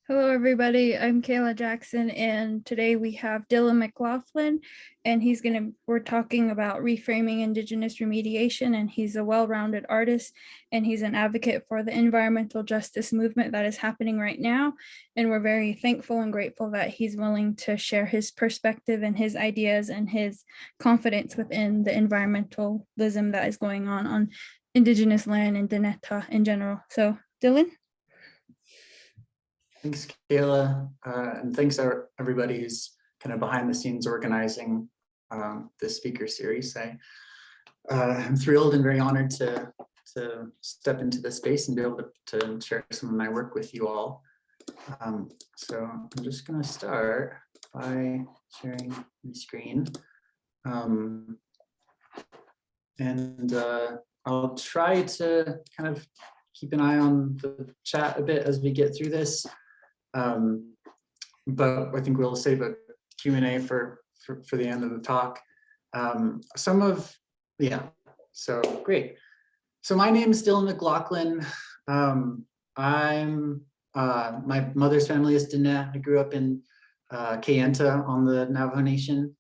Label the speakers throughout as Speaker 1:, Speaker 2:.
Speaker 1: Hello, everybody. I'm Kayla Jackson, and today we have Dylan McLaughlin, and we're talking about reframing Indigenous remediation, and he's a well-rounded artist, and he's an advocate for the environmental justice movement that is happening right now. And we're very thankful and grateful that he's willing to share his perspective and his ideas and his confidence within the environmentalism that is going on Indigenous land and Dineta in general. So, Dylan?
Speaker 2: Thanks, Kayla, and thanks everybody who's kind of behind the scenes organizing this speaker series. I'm thrilled and very honored to step into this space and be able to share some of my work with you all. So I'm just going to start by sharing my screen. I'll try to kind of keep an eye on the chat a bit as we get through this. But I think we'll save a Q&A for the end of the talk. So great. So my name is Dylan McLaughlin. My mother's family is Diné. I grew up in Kayenta on the Navajo Nation.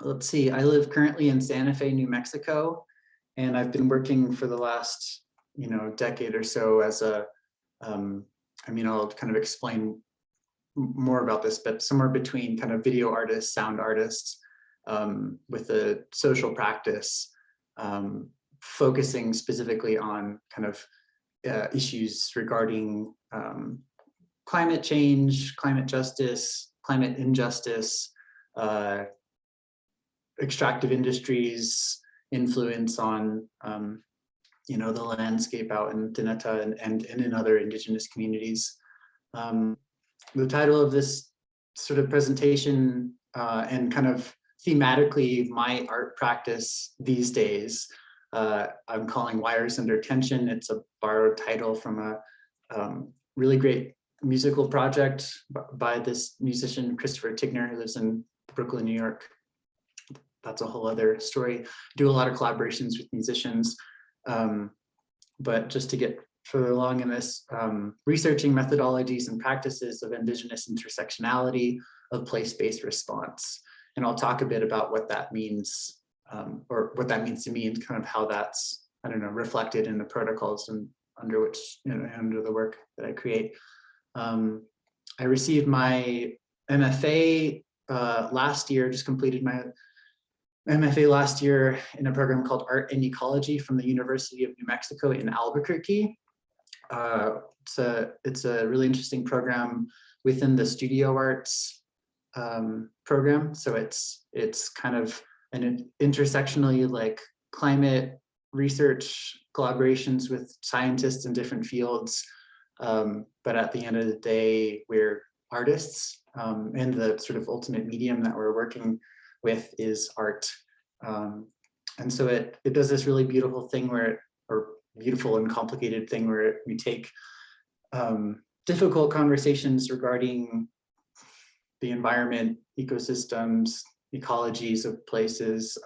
Speaker 2: Let's see, I live currently in Santa Fe, New Mexico, and I've been working for the last, decade or so as a I'll kind of explain more about this, but somewhere between kind of video artists, sound artists, with a social practice, focusing specifically on kind of issues regarding climate change, climate justice, climate injustice, extractive industries, influence on the landscape out in Dineta and in other Indigenous communities. The title of this sort of presentation and kind of thematically my art practice these days, I'm calling Wires Under Tension. It's a borrowed title from a really great musical project by this musician, Christopher Tigner, who lives in Brooklyn, New York. That's a whole other story. Do a lot of collaborations with musicians. But just to get further along in this, researching methodologies and practices of Indigenous intersectionality of place-based response. And I'll talk a bit about what that means, or what that means to me and kind of how that's, reflected in the protocols and under the work that I create. I received my MFA last year, just completed my MFA last year in a program called Art and Ecology from the University of New Mexico in Albuquerque. It's a really interesting program within the studio arts program. So it's kind of an intersectionally like climate research collaborations with scientists in different fields. But at the end of the day, we're artists, and the sort of ultimate medium that we're working with is art. And so it does this really beautiful thing beautiful and complicated thing where we take difficult conversations regarding the environment, ecosystems, ecologies of places,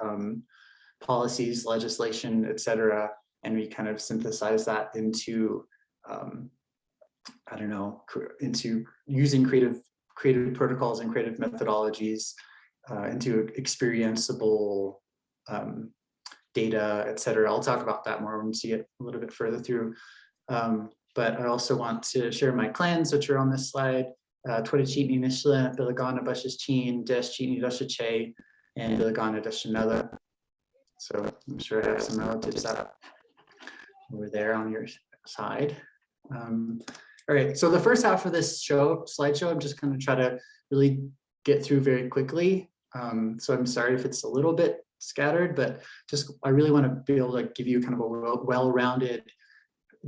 Speaker 2: policies, legislation, etc., and we kind of synthesize that into into using creative protocols and creative methodologies into experienceable data, etc. I'll talk about that more when we see it a little bit further through. But I also want to share my clans, which are on this slide. Twitachitni Nishla, Bilagana Bashachin, Deschitni Dashache, and Bilagana Dashanella. So I'm sure I have some relatives up over there on your side. All right, so the first half of this slideshow, I'm just going to try to really get through very quickly. So I'm sorry if it's a little bit scattered, but I really want to be able to give you kind of a well-rounded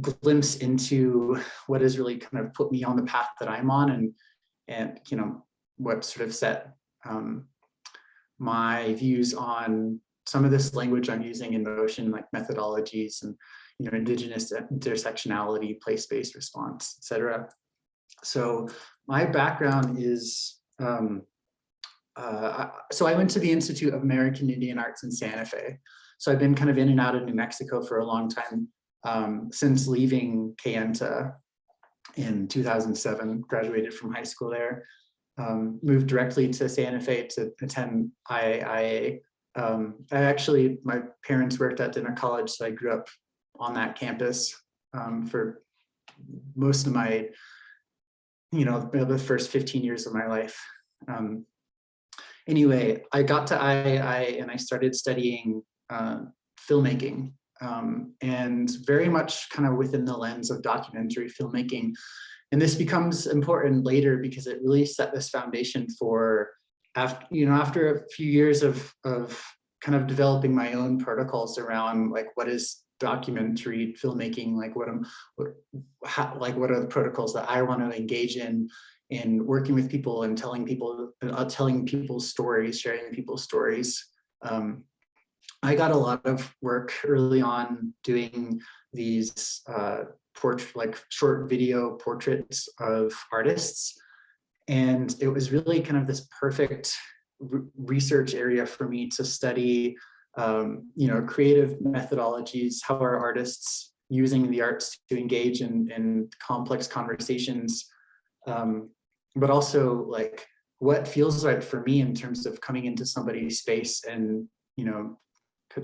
Speaker 2: glimpse into what has really kind of put me on the path that I'm on, and what sort of set my views on some of this language I'm using in motion, like methodologies and Indigenous intersectionality, place-based response, etc. So my background is so I went to the Institute of American Indian Arts in Santa Fe. So I've been kind of in and out of New Mexico for a long time, since leaving Kayenta. in 2007, graduated from high school there, moved directly to Santa Fe to attend IAIA. My parents worked at Denver College, so I grew up on that campus for most of my, the first 15 years of my life. Anyway, I got to IAIA and I started studying filmmaking, and very much kind of within the lens of documentary filmmaking. And this becomes important later because it really set this foundation for after a few years of kind of developing my own protocols around like what is documentary filmmaking, like what are the protocols that I want to engage in working with people and telling people's stories, sharing people's stories. I got a lot of work early on doing these short video portraits of artists. And it was really kind of this perfect research area for me to study, creative methodologies. How are artists using the arts to engage in complex conversations? But also like what feels right for me in terms of coming into somebody's space and,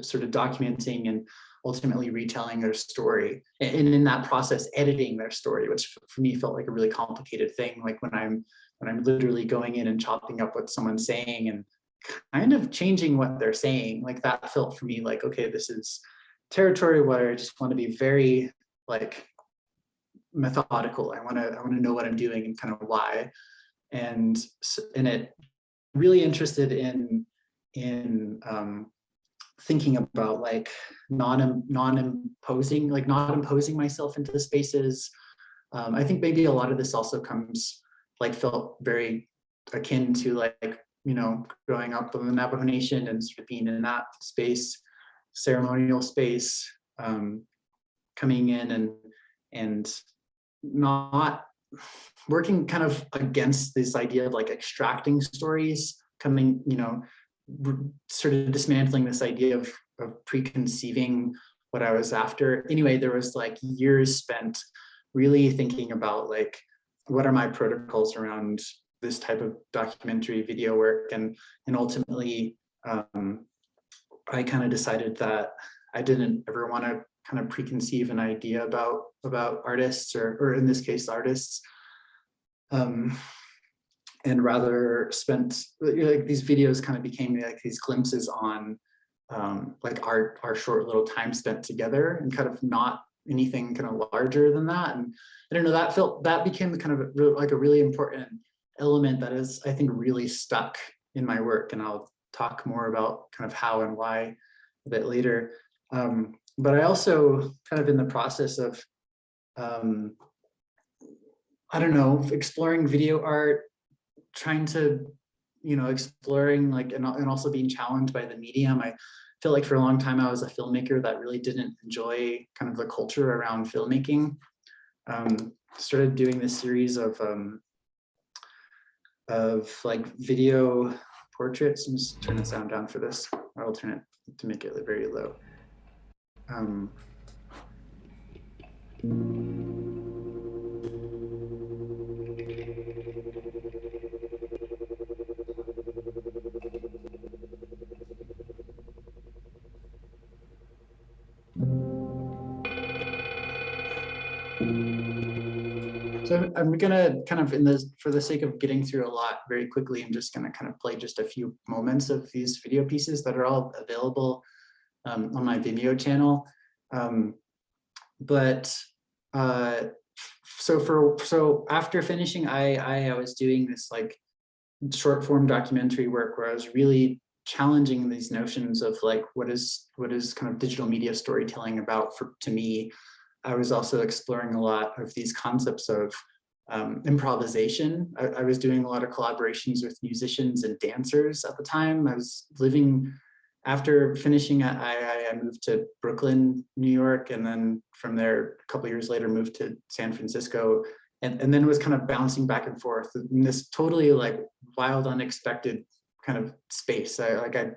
Speaker 2: sort of documenting and ultimately retelling their story, and in that process editing their story, which for me felt like a really complicated thing. Like when I'm literally going in and chopping up what someone's saying and kind of changing what they're saying, like that felt for me like, okay, this is territory where I just want to be very like methodical. I want to know what I'm doing and kind of why, and it really interested in thinking about like not imposing myself into the spaces. I think maybe a lot of this also felt very akin to like, growing up in the Navajo Nation and sort of being in that space, ceremonial space, coming in and not working kind of against this idea of like extracting stories, sort of dismantling this idea of preconceiving what I was after. Anyway, there was like years spent really thinking about like, what are my protocols around this type of documentary video work? And ultimately, I kind of decided that I didn't ever want to kind of preconceive an idea about artists or in this case, artists. And rather spent like these videos kind of became like these glimpses on like our short little time spent together and kind of not anything kind of larger than that. And I don't know, that became kind of like a really important element that is, I think, really stuck in my work. And I'll talk more about kind of how and why a bit later. But I also kind of in the process of, I don't know, exploring video art, trying to, exploring like, and also being challenged by the medium. I feel like for a long time I was a filmmaker that really didn't enjoy kind of the culture around filmmaking. Started doing this series of like video portraits. I'm just turn the sound down for this. I'll turn it to make it very low. So I'm gonna kind of for the sake of getting through a lot very quickly, I'm just gonna kind of play just a few moments of these video pieces that are all available on my Vimeo channel. So after finishing I was doing this like short form documentary work where I was really challenging these notions of like what is kind of digital media storytelling about to me. I was also exploring a lot of these concepts of improvisation. I was doing a lot of collaborations with musicians and dancers at the time. I was living, after finishing at I moved to Brooklyn, New York, and then from there, a couple of years later, moved to San Francisco, and then was kind of bouncing back and forth in this totally like wild, unexpected kind of space. I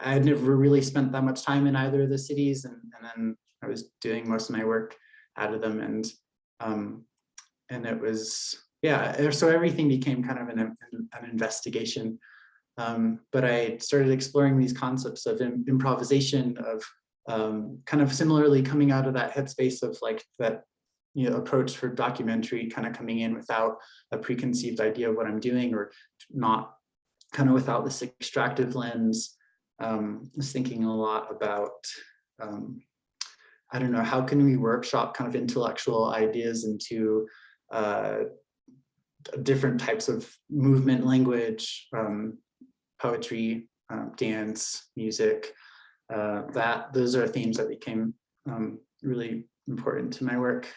Speaker 2: had never really spent that much time in either of the cities, and then I was doing most of my work out of them. And it was, yeah, so everything became kind of an investigation. But I started exploring these concepts of improvisation, of kind of similarly coming out of that headspace of like that, approach for documentary, kind of coming in without a preconceived idea of what I'm doing, or not kind of without this extractive lens. I was thinking a lot about, I don't know, how can we workshop kind of intellectual ideas into different types of movement, language, poetry, dance, music. Those are themes that became really important to my work.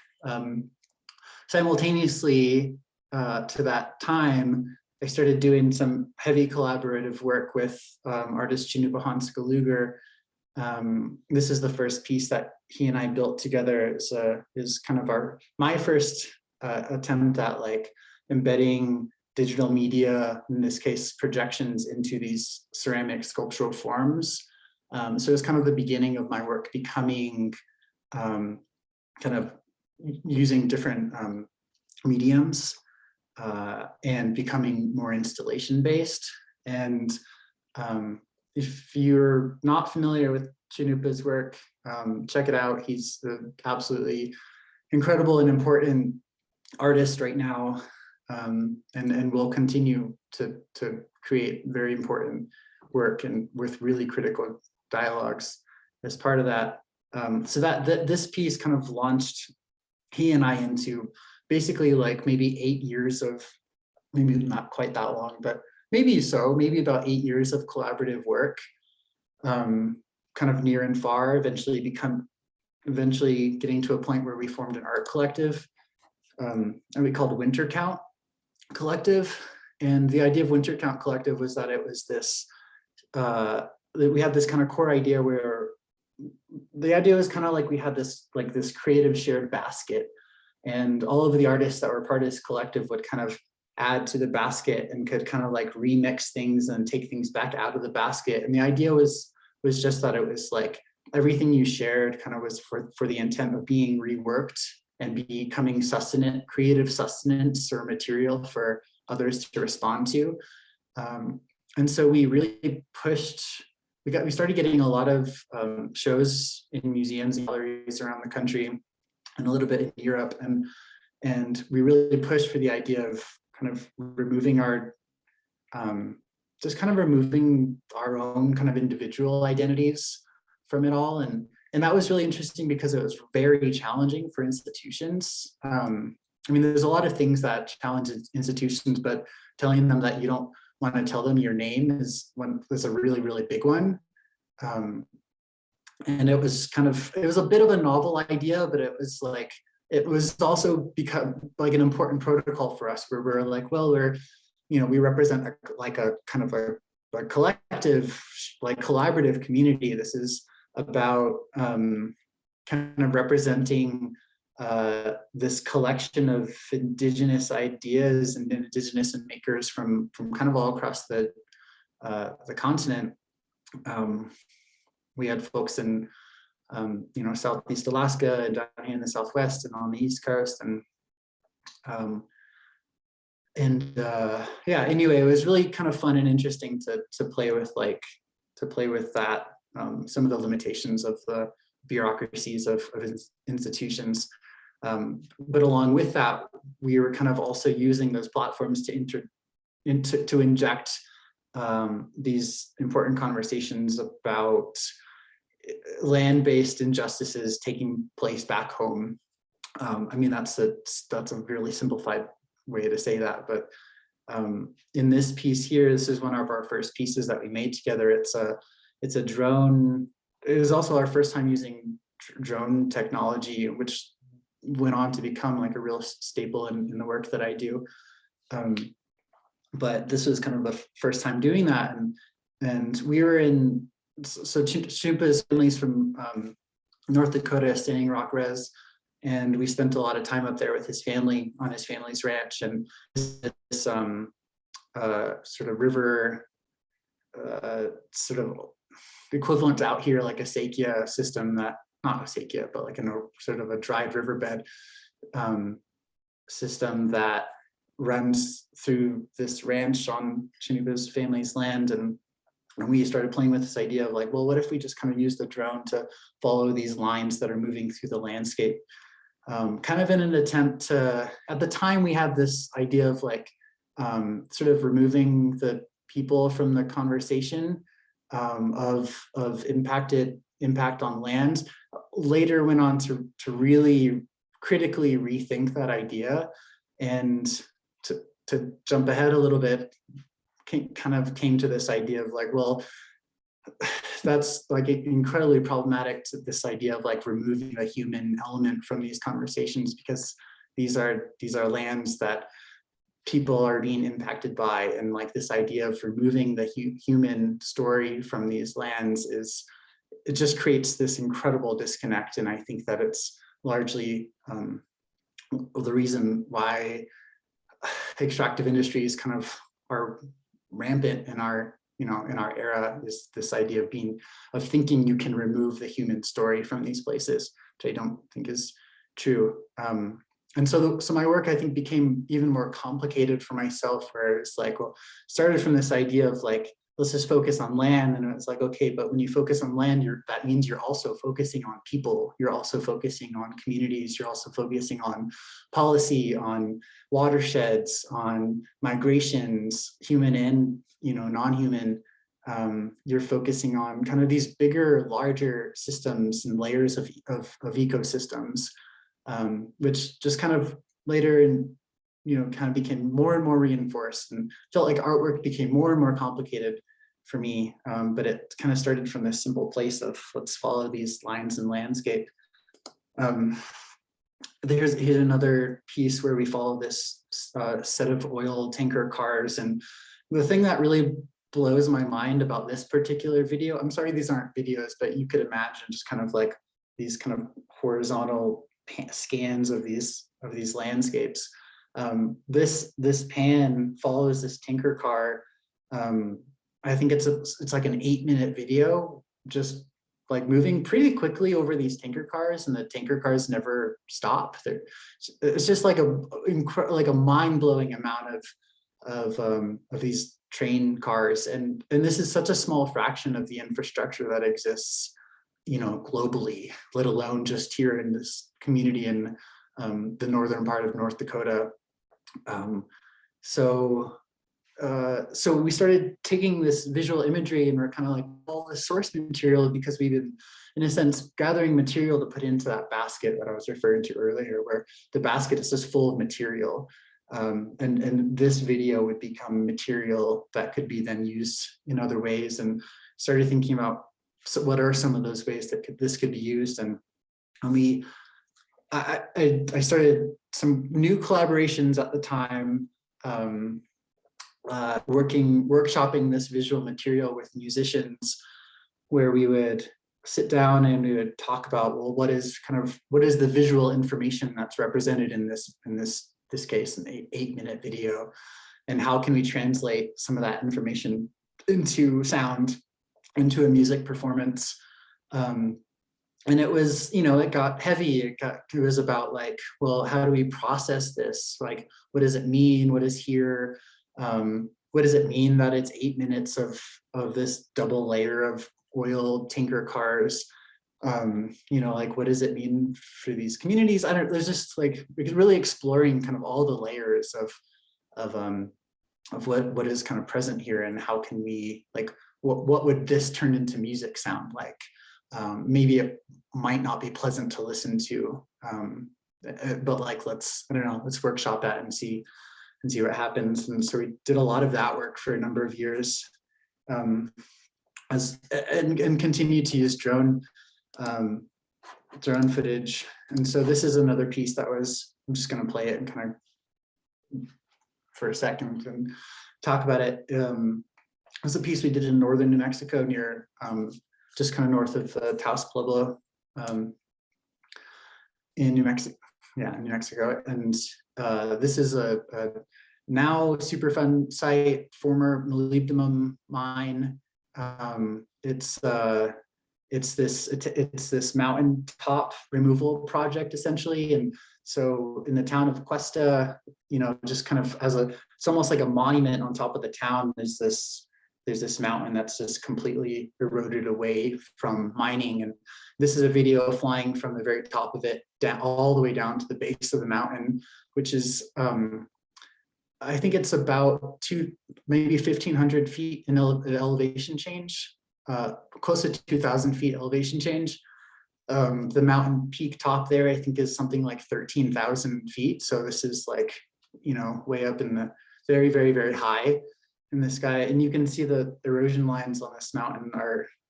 Speaker 2: Simultaneously to that time, I started doing some heavy collaborative work with artist Chinupa Hanska-Luger. This is the first piece that he and I built together. Is kind of my first attempt at like embedding digital media, in this case projections, into these ceramic sculptural forms. So it was kind of the beginning of my work becoming kind of using different mediums and becoming more installation based. And if you're not familiar with Chinupa's work, check it out. He's an absolutely incredible and important artist right now, and will continue to create very important work and with really critical dialogues as part of that. So this piece kind of launched he and I into basically like maybe 8 years of, maybe not quite that long, but maybe about 8 years of collaborative work, kind of near and far, eventually getting to a point where we formed an art collective, and we called Winter Count Collective. And the idea of Winter Count Collective was that it was this, that we had this kind of core idea where the idea was kind of like we had this creative shared basket, and all of the artists that were part of this collective would kind of add to the basket and could kind of like remix things and take things back out of the basket. And the idea was just that it was like everything you shared kind of was for the intent of being reworked and becoming creative sustenance or material for others to respond to. And so we really pushed, we started getting a lot of shows in museums and galleries around the country and a little bit in Europe. And we really pushed for the idea of kind of removing our, just kind of removing our own kind of individual identities from it all. And that was really interesting because it was very challenging for institutions. I mean, there's a lot of things that challenge institutions, but telling them that you don't want to tell them your name is a really, really big one. And it was a bit of a novel idea, but it was also become like an important protocol for us, where we're like, well, we represent a kind of a collective, like collaborative community. This is about kind of representing this collection of indigenous ideas and indigenous makers from kind of all across the continent. We had folks in Southeast Alaska and down here in the Southwest and on the East Coast, anyway, it was really kind of fun and interesting to play with that, some of the limitations of the bureaucracies of institutions. But along with that, we were kind of also using those platforms to inject these important conversations about land-based injustices taking place back home. I mean, that's a really simplified way to say that, but in this piece here, this is one of our first pieces that we made together. It's a drone. It was also our first time using drone technology, which went on to become like a real staple in the work that I do. But this was kind of the first time doing that, and we were so Chinupa's family's from North Dakota, Standing Rock Res, and we spent a lot of time up there with his family on his family's ranch, and this sort of river, sort of equivalent out here like a acequia system, that not acequia, but like sort of a dried riverbed, system that runs through this ranch on Chinuba's family's land. And we started playing with this idea of like, well, what if we just kind of use the drone to follow these lines that are moving through the landscape? Kind of in an attempt to, at the time we had this idea of like, sort of removing the people from the conversation of impact on land. Later went on to really critically rethink that idea, and to jump ahead a little bit, kind of came to this idea of like, well, that's like incredibly problematic, to this idea of like removing the human element from these conversations, because these are lands that people are being impacted by, and like this idea of removing the human story from these lands it just creates this incredible disconnect. And I think that it's largely the reason why extractive industries kind of are rampant in our era, is this idea of thinking you can remove the human story from these places, which I don't think is true. And so my work, I think, became even more complicated for myself, where it's like, well, started from this idea of like, let's just focus on land. And it's like, okay, but when you focus on land, that means you're also focusing on people. You're also focusing on communities. You're also focusing on policy, on watersheds, on migrations, human and non-human. You're focusing on kind of these bigger, larger systems and layers of ecosystems, which just kind of later and kind of became more and more reinforced, and felt like artwork became more and more complicated for me. But it kind of started from this simple place of let's follow these lines in landscape. Here's another piece where we follow this set of oil tanker cars. And the thing that really blows my mind about this particular video, I'm sorry, these aren't videos, but you could imagine just kind of like these kind of horizontal scans of these landscapes. This pan follows this tanker car. I think it's like an 8-minute video, just like moving pretty quickly over these tanker cars, and the tanker cars never stop. It's just like a mind-blowing amount of these train cars, and this is such a small fraction of the infrastructure that exists globally, let alone just here in this community in the northern part of North Dakota. So we started taking this visual imagery, and we're kind of like, all the source material, because we've been, in a sense, gathering material to put into that basket that I was referring to earlier, where the basket is just full of material. And this video would become material that could be then used in other ways, and started thinking about, so what are some of those ways that this could be used. And I started some new collaborations at the time, workshopping this visual material with musicians, where we would sit down and we would talk about, well, what is the visual information that's represented in this case, an 8-minute video, and how can we translate some of that information into sound, into a music performance. And it was, it got heavy. It was about like, well, how do we process this? Like, what does it mean? What is here? What does it mean that it's 8 minutes of this double layer of oil tanker cars? Like, what does it mean for these communities? There's just like, really exploring kind of all the layers of what is kind of present here, and how can we, like, what would this turn into music sound like? Maybe it might not be pleasant to listen to, but like, let's workshop that and see what happens. And so we did a lot of that work for a number of years, and continued to use drone footage. And so this is another piece that was, I'm just going to play it and kind of for a second and talk about it. It was a piece we did in northern New Mexico, near just kind of north of Taos Pueblo, in New Mexico. Yeah, in New Mexico. And this is a now Superfund site, former molybdenum mine. It's it's this mountaintop removal project essentially. And so in the town of Cuesta, just kind of it's almost like a monument on top of the town. There's this mountain that's just completely eroded away from mining. And this is a video flying from the very top of it down all the way down to the base of the mountain, which is, I think it's about maybe 1,500 feet in elevation change, close to 2,000 feet elevation change. The mountain peak top there, I think, is something like 13,000 feet. So this is like, way up in the very, very, very high in the sky. And you can see the erosion lines on this mountain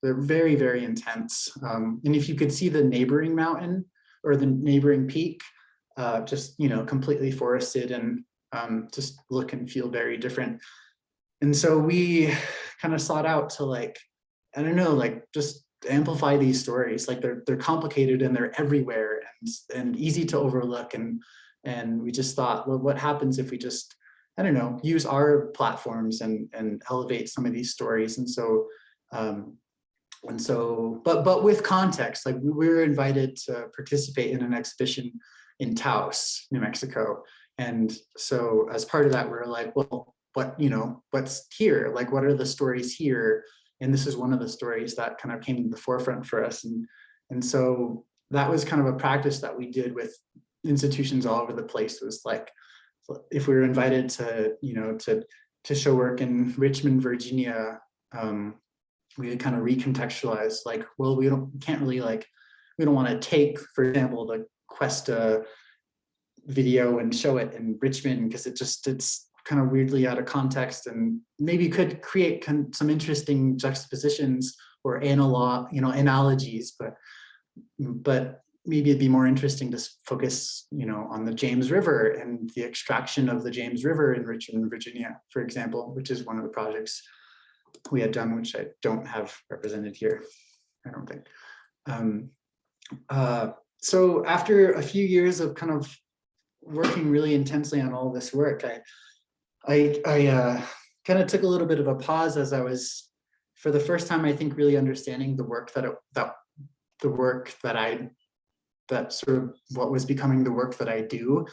Speaker 2: they're very, very intense. And if you could see the neighboring mountain or the neighboring peak, just, completely forested and just look and feel very different. And so we kind of sought out to just amplify these stories. Like they're complicated and they're everywhere and easy to overlook. And we just thought, well, what happens if we just, use our platforms and elevate some of these stories? But with context, like we were invited to participate in an exhibition in Taos, New Mexico. And so as part of that, we're like, well, what's here? Like, what are the stories here? And this is one of the stories that kind of came to the forefront for us. And so that was kind of a practice that we did with institutions all over the place. It was like, if we were invited to show work in Richmond, Virginia, we would kind of recontextualize, like, well, we don't want to take, for example, the Cuesta video and show it in Richmond because it's kind of weirdly out of context and maybe could create some interesting juxtapositions or analogies, but maybe it'd be more interesting to focus, on the James River and the extraction of the James River in Richmond, Virginia, for example, which is one of the projects we had done, which I don't have represented here, I don't think. So after a few years of kind of working really intensely on all this work, I kind of took a little bit of a pause as I was, for the first time, I think, really understanding the work that sort of what was becoming the work that I do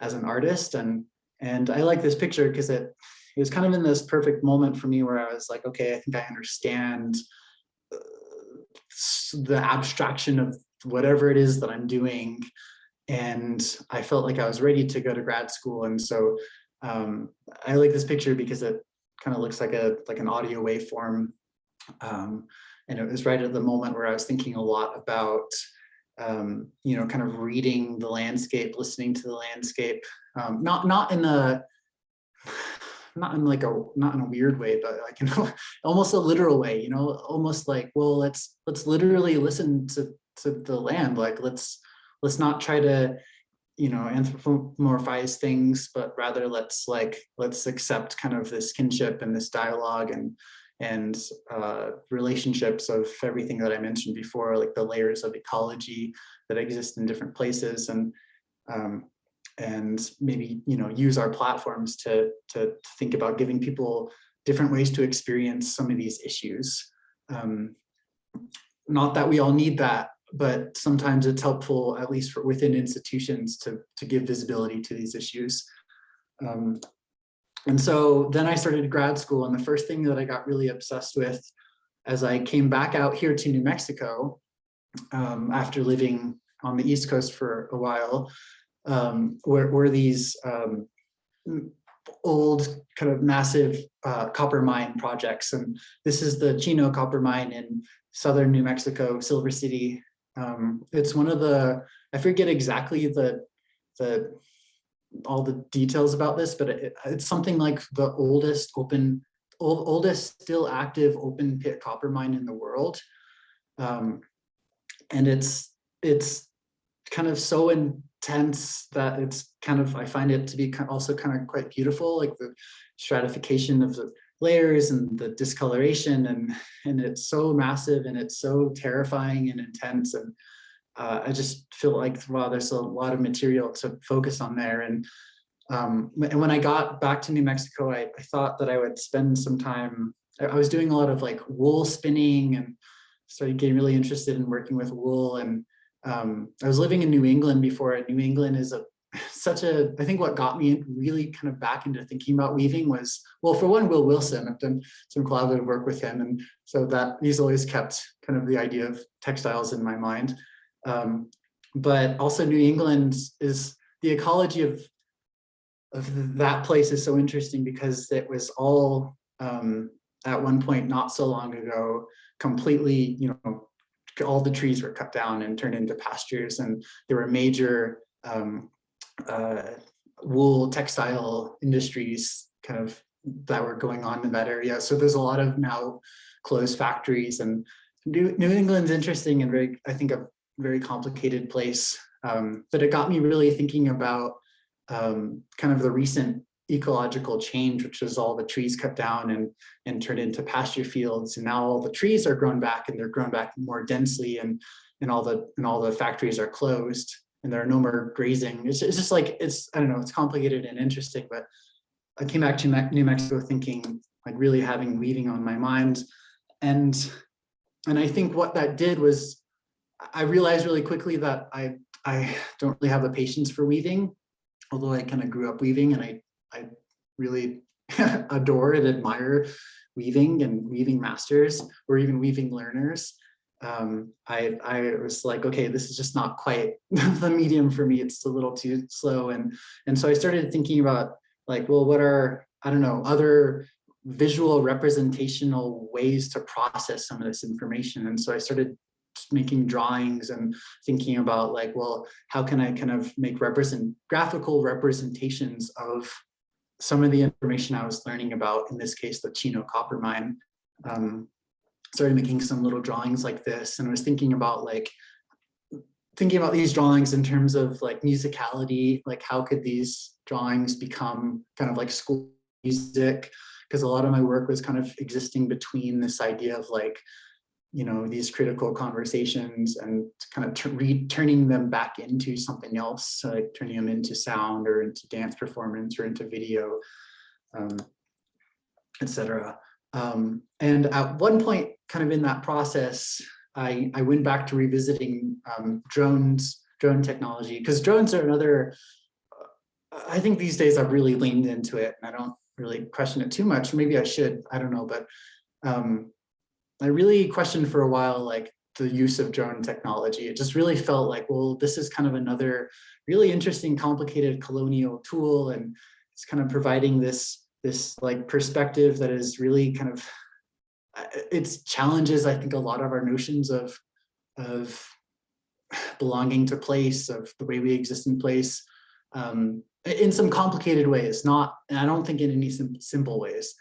Speaker 2: as an artist. And I like this picture because it was kind of in this perfect moment for me where I was like, okay, I think I understand the abstraction of whatever it is that I'm doing. And I felt like I was ready to go to grad school. And so I like this picture because it kind of looks like an audio waveform. And it was right at the moment where I was thinking a lot about kind of reading the landscape, listening to the landscape, not in a weird way, but like, almost a literal way, almost like, well, let's literally listen to the land. Like, let's not try to, anthropomorphize things, but rather let's accept kind of this kinship and this dialogue and relationships of everything that I mentioned before, like the layers of ecology that exist in different places, and maybe use our platforms to think about giving people different ways to experience some of these issues. Not that we all need that, but sometimes it's helpful, at least within institutions, to give visibility to these issues. And so then I started grad school, and the first thing that I got really obsessed with as I came back out here to New Mexico, after living on the East Coast for a while, were these old kind of massive copper mine projects. And this is the Chino copper mine in southern New Mexico, Silver City. It's one of I forget exactly all the details about this, but it's something like the oldest still active open pit copper mine in the world. And it's kind of so intense that I find it to be also kind of quite beautiful, like the stratification of the layers and the discoloration, and it's so massive and it's so terrifying and intense. And I just feel like, wow, there's a lot of material to focus on there. And when I got back to New Mexico, I thought that I would spend some time. I was doing a lot of like wool spinning started getting really interested in working with wool. And I was living in New England before. And New England is I think what got me really kind of back into thinking about weaving was, well, for one, Will Wilson. I've done some collaborative work with him. And so that he's always kept kind of the idea of textiles in my mind. But also New England is the ecology of that place is so interesting because it was all at one point not so long ago completely, all the trees were cut down and turned into pastures, and there were major wool textile industries kind of that were going on in that area. So there's a lot of now closed factories, and New England's interesting and I think a very complicated place. But it got me really thinking about kind of the recent ecological change, which was all the trees cut down and turned into pasture fields. And now all the trees are grown back, and they're grown back more densely, and all the factories are closed, and there are no more grazing. It's just like, I don't know, it's complicated and interesting. But I came back to New Mexico thinking, like, really having weaving on my mind. And I think what that did was I realized really quickly that I don't really have the patience for weaving, although I kind of grew up weaving, and I really adore and admire weaving and weaving masters, or even weaving learners. I was like, okay, this is just not quite the medium for me. It's a little too slow. And so I started thinking about, like, well, what are, I don't know, other visual representational ways to process some of this information. And so I started making drawings and thinking about, like, well, how can I kind of make graphical representations of some of the information I was learning about, in this case, the Chino copper mine. Started making some little drawings like this, and I was thinking about these drawings in terms of, like, musicality, like how could these drawings become kind of like school music, because a lot of my work was kind of existing between this idea of, like, these critical conversations and kind of turning them back into something else, so, like, turning them into sound or into dance performance or into video, etc. And at one point, kind of in that process, I went back to revisiting drone technology, because drones are another, I think these days I've really leaned into it, and I don't really question it too much. Maybe I should, I don't know, but I really questioned for a while, like, the use of drone technology. It just really felt like, well, this is kind of another really interesting, complicated colonial tool, and it's kind of providing this like perspective that is really kind of, it challenges, I think, a lot of our notions of belonging to place, of the way we exist in place, in some complicated ways, and I don't think in any simple ways.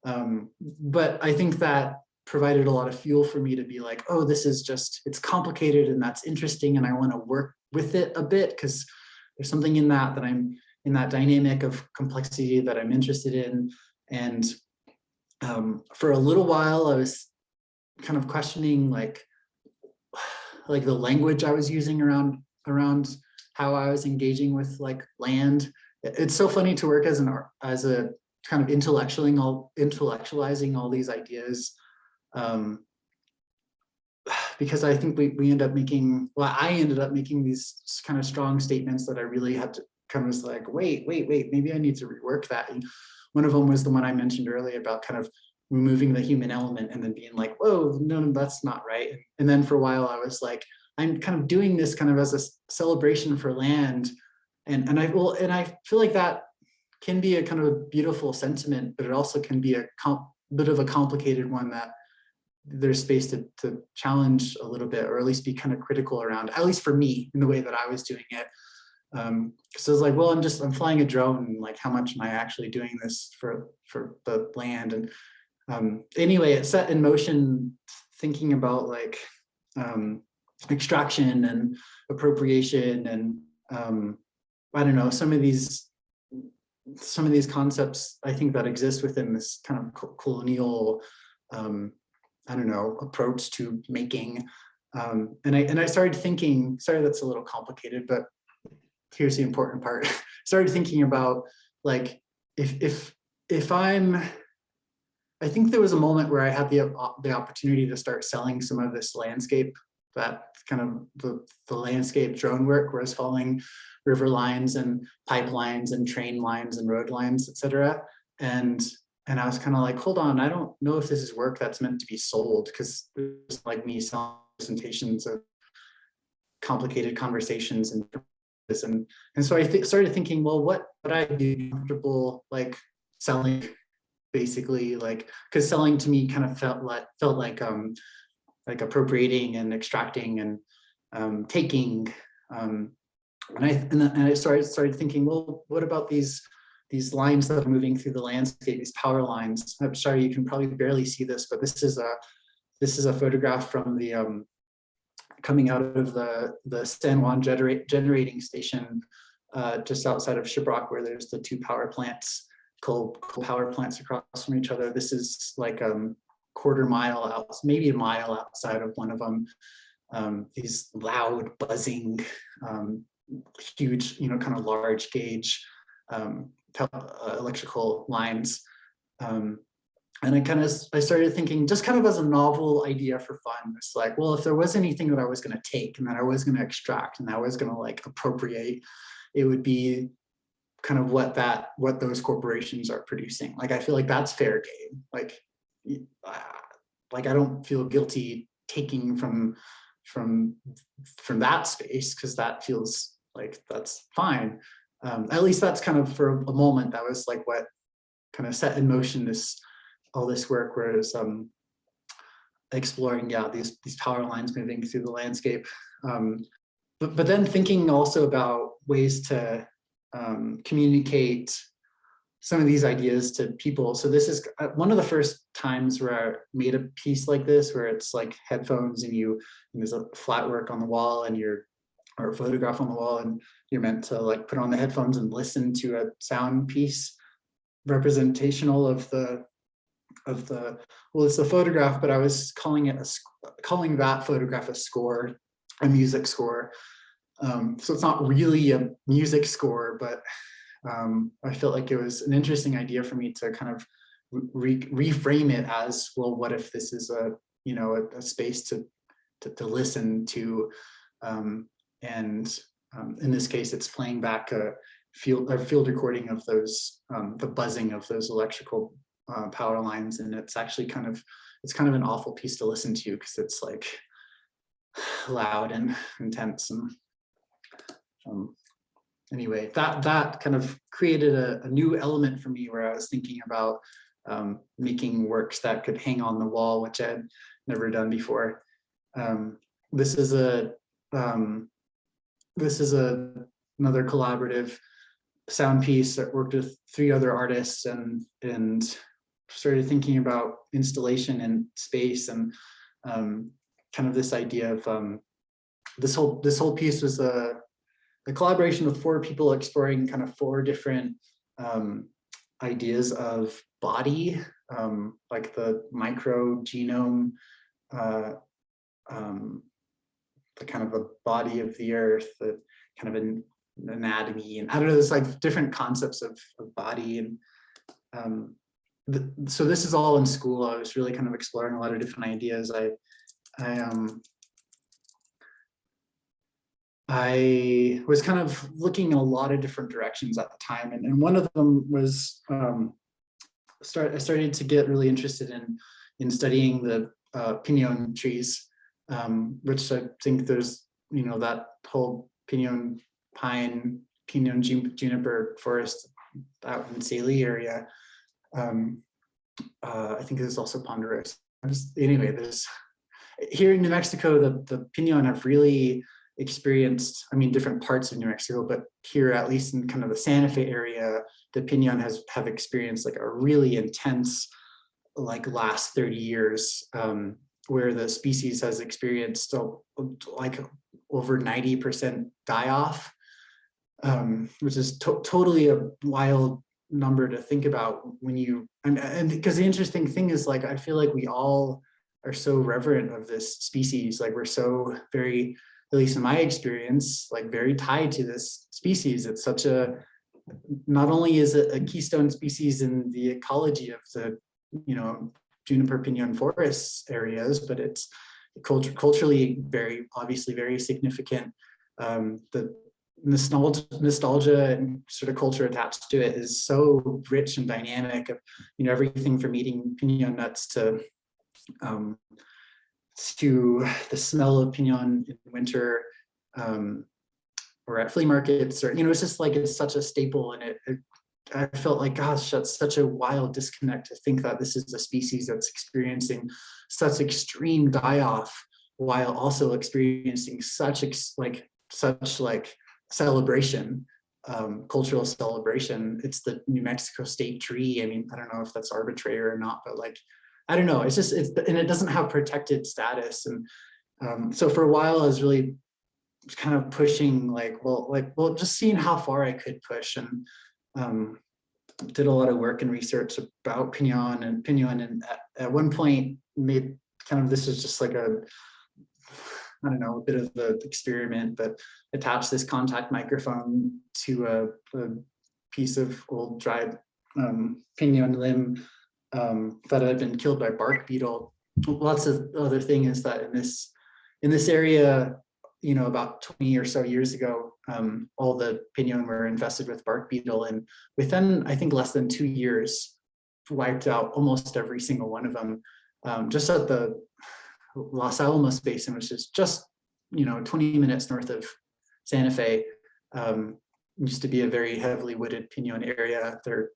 Speaker 2: But I think that provided a lot of fuel for me to be like, oh, this is just, it's complicated and that's interesting, and I want to work with it a bit, because there's something in that I'm in that dynamic of complexity that I'm interested in. And for a little while, I was kind of questioning, like the language I was using around how I was engaging with, like, land. It's so funny to work as a kind of intellectualizing all these ideas, because I think I ended up making these kind of strong statements that I really had to kind of like, wait, maybe I need to rework that. And one of them was the one I mentioned earlier about kind of removing the human element, and then being like, whoa, no, that's not right. And then for a while I was like, I'm kind of doing this kind of as a celebration for land. And I feel like that can be a kind of a beautiful sentiment, but it also can be a bit of a complicated one that there's space to challenge a little bit, or at least be kind of critical around, at least for me, in the way that I was doing it. So I was like, well, I'm flying a drone, and, like, how much am I actually doing this for the land? And anyway, it set in motion thinking about, like, extraction and appropriation, and I don't know, some of these concepts, I think, that exist within this kind of colonial, I don't know, approach to making. And I started thinking, sorry, that's a little complicated, but here's the important part. Started thinking about, like, if I'm, I think there was a moment where I had the opportunity to start selling some of this landscape, that kind of the landscape drone work, where I was following river lines and pipelines and train lines and road lines, et cetera. And I was kind of like, hold on, I don't know if this is work that's meant to be sold, because it's like me selling presentations of complicated conversations and so I started thinking, well, what would I be comfortable like selling, basically, like, because selling to me kind of felt like appropriating and extracting and taking. And I started thinking, well, what about these lines that are moving through the landscape, these power lines? I'm sorry, you can probably barely see this, but this is a photograph from the coming out of the San Juan generating station just outside of Shiprock, where there's the two power plants, coal power plants across from each other. This is like quarter mile out, maybe a mile outside of one of them. These loud, buzzing, huge, kind of large gauge electrical lines. And I started thinking, just kind of as a novel idea for fun, it's like, well, if there was anything that I was going to take and that I was going to extract and I was going to like appropriate, it would be kind of what those corporations are producing. Like, I feel like that's fair game. Like I don't feel guilty taking from that space, because that feels like that's fine. At least that's kind of, for a moment, that was like what kind of set in motion all this work, where it was exploring, these power lines moving through the landscape. But then thinking also about ways to communicate some of these ideas to people. So this is one of the first times where I made a piece like this, where it's like headphones and there's a flat work on the wall or a photograph on the wall, and you're meant to like put on the headphones and listen to a sound piece representational of well, it's a photograph, but I was calling that photograph a score, a music score. So it's not really a music score, but I felt like it was an interesting idea for me to kind of reframe it as, well, what if this is a space to listen to, and in this case, it's playing back a field recording of those the buzzing of those electrical power lines, and it's actually kind of an awful piece to listen to, because it's like loud and intense. And anyway, that kind of created a new element for me, where I was thinking about making works that could hang on the wall, which I had never done before. This is another collaborative sound piece that worked with 3 other artists, and started thinking about installation and space, and kind of this idea of this whole piece was a collaboration with 4 people exploring kind of 4 different ideas of body, like the microgenome, the kind of a body of the earth, the kind of an anatomy, and I don't know, there's like different concepts of body. And so this is all in school. I was really kind of exploring a lot of different ideas. I was kind of looking in a lot of different directions at the time, and one of them was I started to get really interested in studying the Pinyon trees, which I think there's that whole Pinyon pine, Pinyon juniper forest out in Saley area. I think there's also ponderosa. Anyway, there's here in New Mexico, the Pinyon have really experienced, different parts of New Mexico, but here, at least in kind of the Santa Fe area, the Pinyon have experienced like a really intense, like last 30 years, where the species has experienced like over 90% die off, which is totally a wild number to think about when you, and because the interesting thing is, like, I feel like we all are so reverent of this species. Like, we're so very, at least in my experience, like very tied to this species. It's such a, not only is it a keystone species in the ecology of the you know, juniper pinyon forests areas, but it's culturally very, obviously very significant. The nostalgia and sort of culture attached to it is so rich and dynamic. You know, everything from eating pinyon nuts to the smell of pinyon in winter, or at flea markets, or, you know, it's just like, it's such a staple. And I felt like, gosh, that's such a wild disconnect to think that this is a species that's experiencing such extreme die-off while also experiencing such celebration, cultural celebration. It's the New Mexico state tree. I mean, I don't know if that's arbitrary or not, but like, I don't know. It's just, and it doesn't have protected status. And so for a while, I was really kind of pushing, well, just seeing how far I could push, and did a lot of work and research about Pinyon, and at one point made kind of, this is just like a, I don't know, a bit of an experiment, but attached this contact microphone to a piece of old dried pinyon limb that had been killed by bark beetle. Lots of other thing is that in this area, you know, about 20 or so years ago, all the pinyon were infested with bark beetle, and within, I think, less than 2 years, wiped out almost every single one of them. Just at the Los Alamos Basin, which is just, you know, 20 minutes north of Santa Fe, used to be a very heavily wooded pinyon area. They're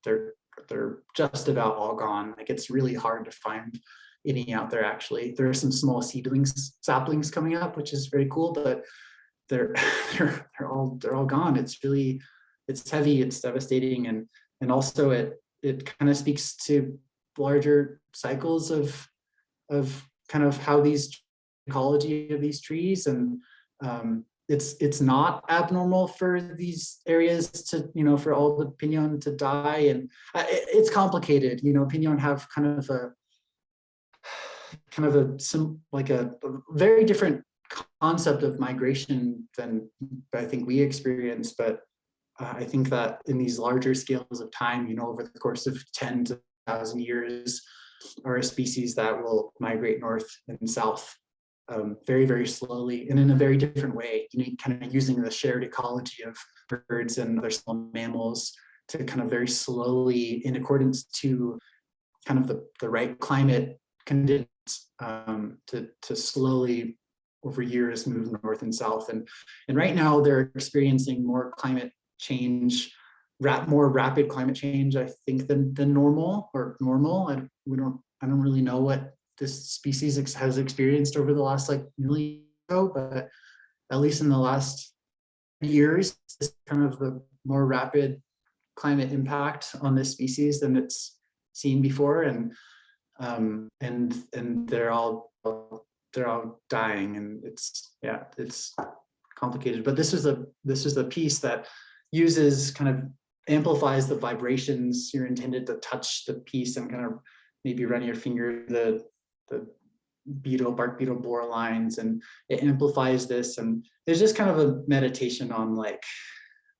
Speaker 2: just about all gone. Like, it's really hard to find any out there. Actually, there are some small saplings coming up, which is very cool, but they're all gone. It's heavy, it's devastating, and also it kind of speaks to larger cycles of kind of how these ecology of these trees, and it's not abnormal for these areas to, you know, for all the pinyon to die, and it's complicated. You know, pinyon have kind of a very different concept of migration than I think we experience, but I think that in these larger scales of time, you know, over the course of 10 to 1,000 years, are a species that will migrate north and south very, very slowly and in a very different way, you know, kind of using the shared ecology of birds and other small mammals to kind of very slowly, in accordance to kind of the right climate conditions, to slowly over years move north and south. And right now they're experiencing more climate change, more rapid climate change, I think, than normal. I don't really know what this species has experienced over the last million ago, but at least in the last years, it's kind of the more rapid climate impact on this species than it's seen before, and they're all dying, and it's complicated. But this is a piece that uses, kind of amplifies the vibrations. You're intended to touch the piece and kind of maybe run your finger the bark beetle bore lines, and it amplifies this. And there's just kind of a meditation on,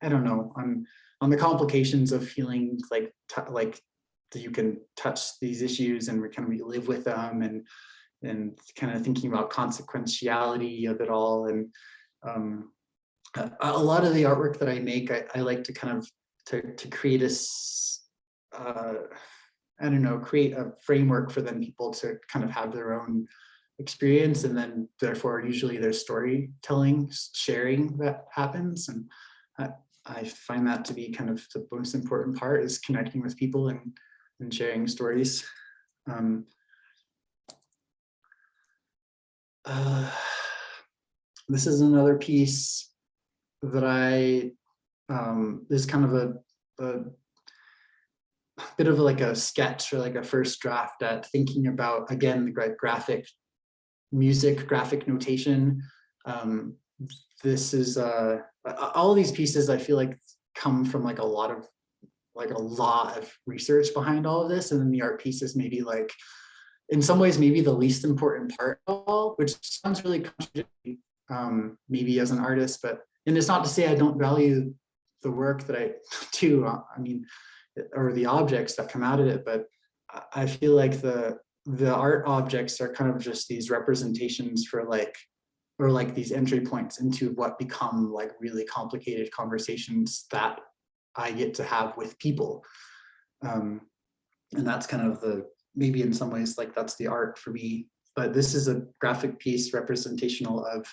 Speaker 2: I don't know, on the complications of feeling like that you can touch these issues and we live with them, and kind of thinking about consequentiality of it all. And a lot of the artwork that I make, I like to kind of to create create a framework for then people to kind of have their own experience, and then therefore usually there's storytelling, sharing that happens. And I find that to be kind of the most important part, is connecting with people and sharing stories. This is another piece that is kind of a bit of a sketch, or a first draft at thinking about, again, the graphic music, graphic notation. This is all of these pieces, I feel like, come from a lot of research behind all of this, and then the art piece is maybe in some ways maybe the least important part of all, which sounds really contradictory, maybe as an artist, and it's not to say I don't value the work that I do, I mean, or the objects that come out of it, but I feel like the art objects are kind of just these representations for like, or like these entry points into what become like really complicated conversations that I get to have with people. And that's kind of the, maybe in some ways, like that's the art for me. But this is a graphic piece representational of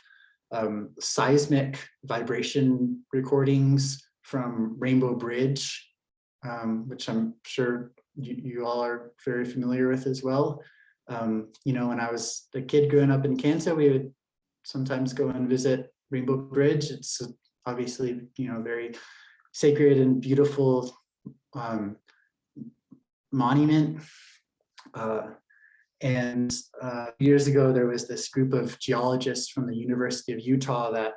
Speaker 2: seismic vibration recordings from Rainbow Bridge, which I'm sure you all are very familiar with as well. You know, when I was a kid growing up in Kansas, we would sometimes go and visit Rainbow Bridge. It's obviously, you know, very sacred and beautiful monument. And years ago, there was this group of geologists from the University of Utah that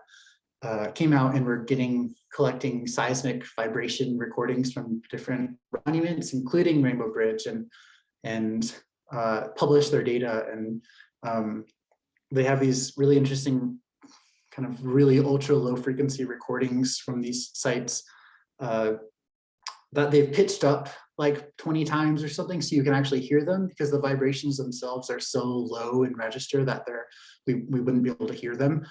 Speaker 2: came out and were collecting seismic vibration recordings from different monuments, including Rainbow Bridge, and published their data. And they have these really interesting kind of really ultra low frequency recordings from these sites that they've pitched up like 20 times or something, so you can actually hear them, because the vibrations themselves are so low in register that we wouldn't be able to hear them.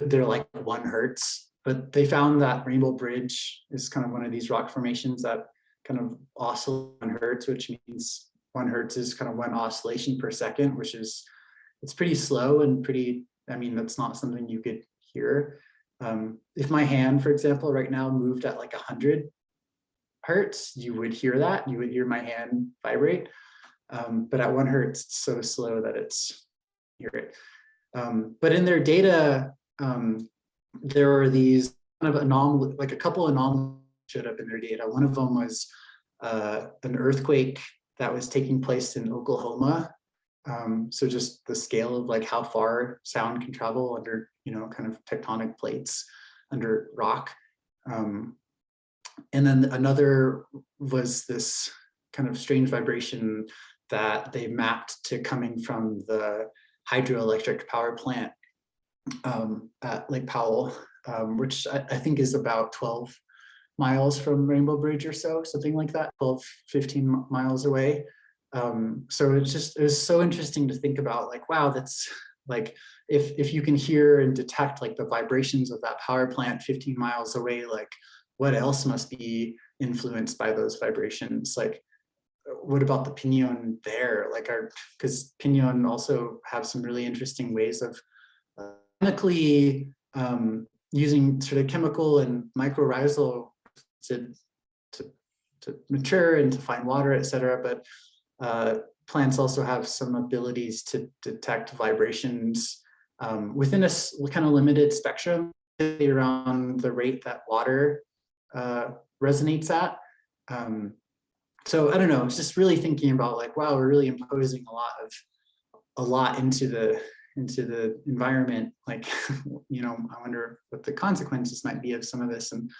Speaker 2: They're like 1 hertz, but they found that Rainbow Bridge is kind of one of these rock formations that kind of oscillate 1 hertz, which means 1 hertz is kind of 1 oscillation per second, which is, it's pretty slow and pretty, I mean, that's not something you could hear. If my hand, for example, right now moved at like 100 hertz, you would hear that, you would hear my hand vibrate. But at 1 hertz, it's so slow that it's, hear it. But in their data, there were these kind of anomalies, like a couple anomalies showed up in their data. One of them was an earthquake that was taking place in Oklahoma. So just the scale of like how far sound can travel under, you know, kind of tectonic plates under rock. And then another was this kind of strange vibration that they mapped to coming from the hydroelectric power plant at Lake Powell, which I think is about 12 miles from Rainbow Bridge or so, something like that, 12, 15 miles away. So it was so interesting to think about, like, wow, that's like, if you can hear and detect like the vibrations of that power plant 15 miles away, like what else must be influenced by those vibrations? Like, what about the Pinyon there? Like, because Pinyon also have some really interesting ways of chemically using sort of chemical and mycorrhizal to mature and to find water, et cetera. But plants also have some abilities to detect vibrations within a kind of limited spectrum around the rate that water resonates at. So I don't know, it's just really thinking about like, wow, we're really imposing a lot into the environment. Like, you know, I wonder what the consequences might be of some of this. And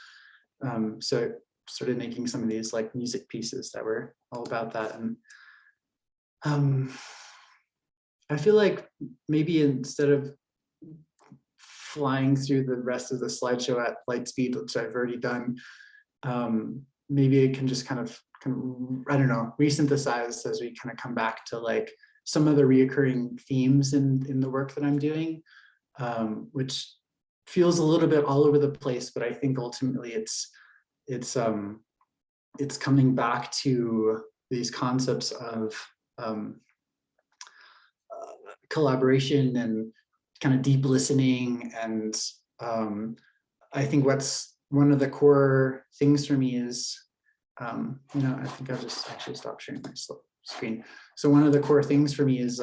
Speaker 2: so started making some of these like music pieces that were all about that. And I feel like maybe instead of flying through the rest of the slideshow at light speed, which I've already done, maybe it can just kind of, I don't know, resynthesize as we kind of come back to like some of the reoccurring themes in the work that I'm doing, which feels a little bit all over the place, but I think ultimately it's coming back to these concepts of collaboration and kind of deep listening. And I think what's one of the core things for me is, you know, I think I'll just actually stop sharing my screen. So one of the core things for me is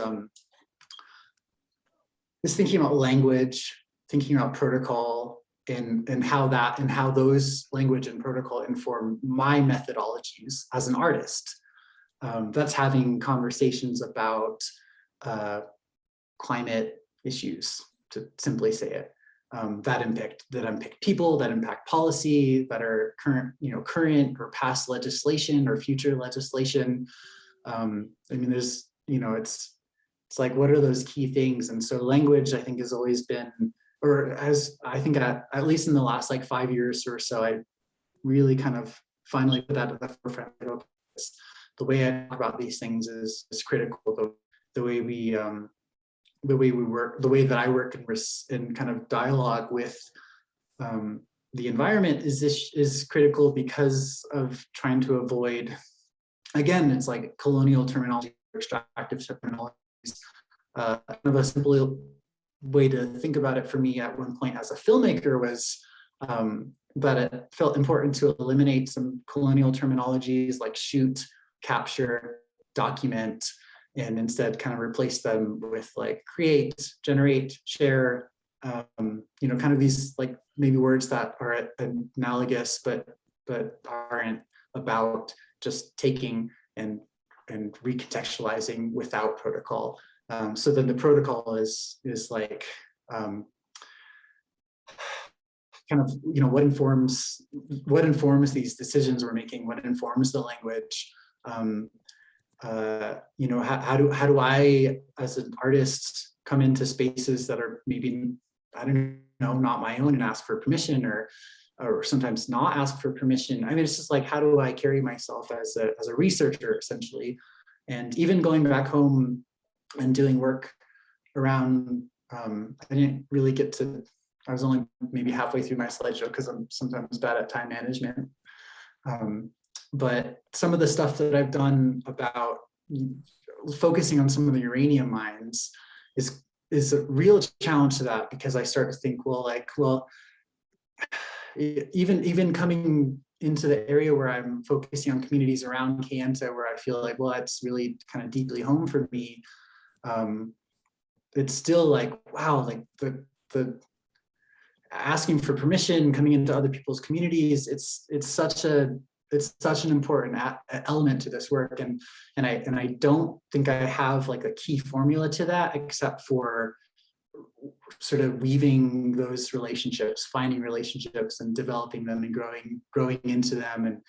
Speaker 2: thinking about language, thinking about protocol, and how those language and protocol inform my methodologies as an artist. That's having conversations about climate issues, to simply say it, that impact people, that impact policy, that are current or past legislation or future legislation. I mean, there's, you know, it's like, what are those key things? And so language, I think, has always been, or as I think at least in the last like 5 years or so, I really kind of finally put that at the forefront of the way I talk about these things is critical. The way we the way we work, the way that I work in kind of dialogue with the environment is critical because of trying to avoid, again, it's like colonial terminology, extractive terminologies. Kind of a simple way to think about it for me at one point as a filmmaker was that it felt important to eliminate some colonial terminologies like shoot, capture, document, and instead kind of replace them with like create, generate, share, kind of these like maybe words that are analogous but aren't about just taking and recontextualizing without protocol. So then the protocol is like kind of what informs these decisions we're making, what informs the language. How do I as an artist come into spaces that are maybe, I don't know, not my own, and ask for permission, or sometimes not ask for permission. I mean, it's just like, how do I carry myself as a researcher, essentially? And even going back home and doing work around, I didn't really get to, I was only maybe halfway through my slideshow because I'm sometimes bad at time management. But some of the stuff that I've done about focusing on some of the uranium mines is a real challenge to that, because I start to think, even coming into the area where I'm focusing on communities around Kayenta, where I feel like, well, that's really kind of deeply home for me. It's still like, wow, like the asking for permission, coming into other people's communities, it's such an important element to this work, and I don't think I have like a key formula to that, except for sort of weaving those relationships, finding relationships and developing them and growing into them,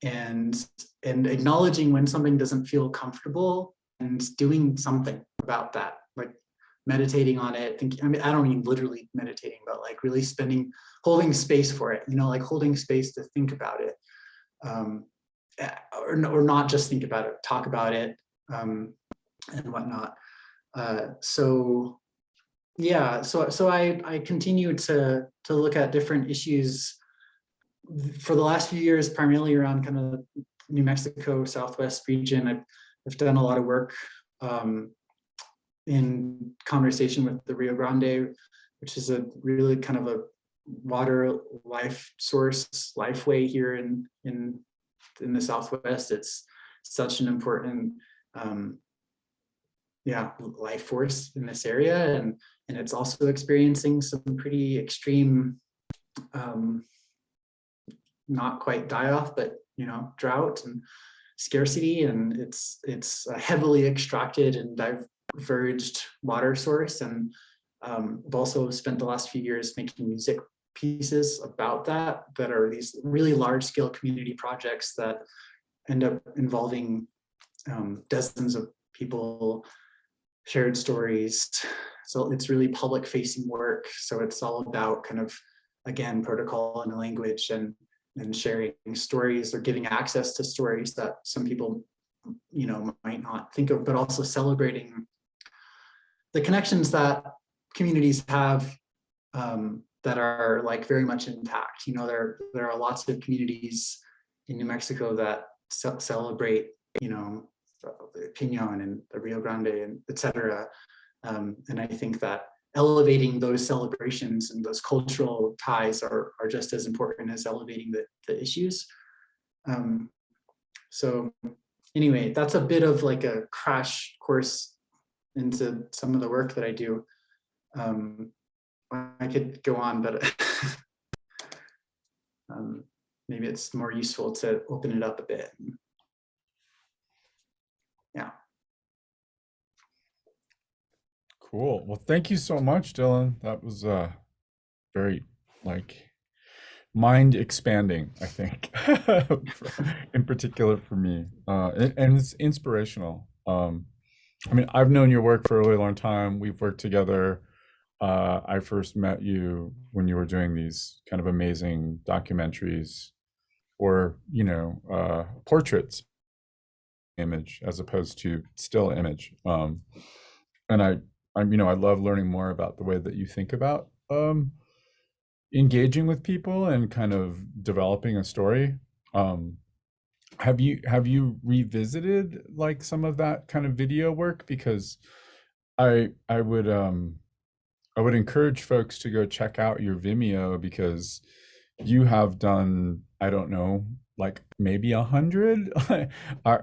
Speaker 2: and acknowledging when something doesn't feel comfortable and doing something about that, like meditating on it, thinking, I mean, I don't mean literally meditating, but like really holding space for it, like holding space to think about it, or not just think about it, talk about it, and whatnot. So I continue to look at different issues for the last few years, primarily around kind of New Mexico Southwest region. I've done a lot of work in conversation with the Rio Grande, which is a really kind of a water life source, lifeway here in the Southwest. It's such an important life force in this area, and it's also experiencing some pretty extreme, not quite die off, but drought and scarcity, and it's a heavily extracted and diverged water source. And I've also spent the last few years making music pieces about that are these really large scale community projects that end up involving dozens of people, shared stories. So it's really public facing work. So it's all about kind of, again, protocol and language, and sharing stories, or giving access to stories that some people might not think of, but also celebrating the connections that communities have that are like very much intact. There are lots of communities in New Mexico that celebrate Pinyon and the Rio Grande, and et cetera. And I think that elevating those celebrations and those cultural ties are just as important as elevating the issues. So anyway, that's a bit of like a crash course into some of the work that I do. I could go on, but maybe it's more useful to open it up a bit. Yeah.
Speaker 3: Cool. Well, thank you so much, Dylan. That was very mind expanding, I think, in particular for me, and it's inspirational. I mean, I've known your work for a really long time. We've worked together. I first met you when you were doing these kind of amazing documentaries or portraits image as opposed to still image. And I love learning more about the way that you think about engaging with people and kind of developing a story. Um, have you revisited like some of that kind of video work? Because I I would um I would encourage folks to go check out your Vimeo because you have done, I don't know, like maybe 100. I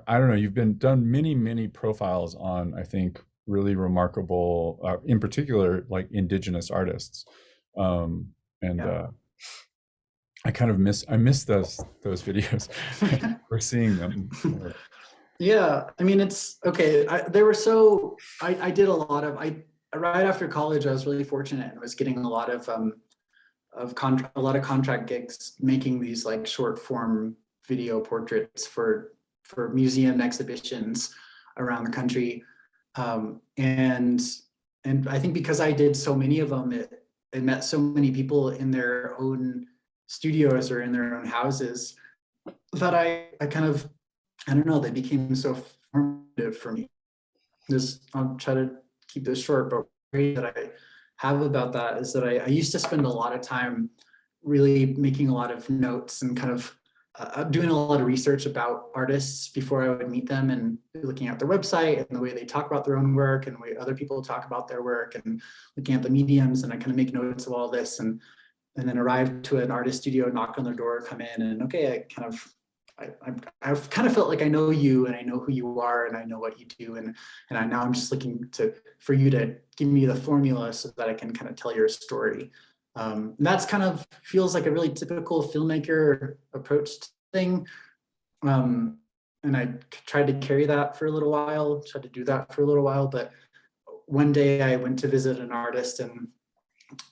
Speaker 3: don't know. You've been done many, many profiles on, I think, really remarkable, in particular, like indigenous artists. Um, and
Speaker 2: Yeah.
Speaker 3: I miss those videos. We're seeing them.
Speaker 2: Yeah, I mean, it's okay. I did a lot of, right after college, I was really fortunate and was getting a lot of contract gigs making these like short form video portraits for museum exhibitions around the country. And I think because I did so many of them, it met so many people in their own studios or in their own houses that I kind of, I don't know, they became so formative for me. I'll try to keep this short, but that I have about that is that I used to spend a lot of time really making a lot of notes and kind of doing a lot of research about artists before I would meet them, and looking at their website and the way they talk about their own work and the way other people talk about their work, and looking at the mediums. And I kind of make notes of all this, and then arrive to an artist studio, knock on their door, come in, and okay, I've kind of felt like I know you and I know who you are and I know what you do, and now I'm just looking for you to give me the formula so that I can kind of tell your story. And that's kind of feels like a really typical filmmaker approach thing. And I tried to carry that for a little while, tried to do that for a little while, but one day I went to visit an artist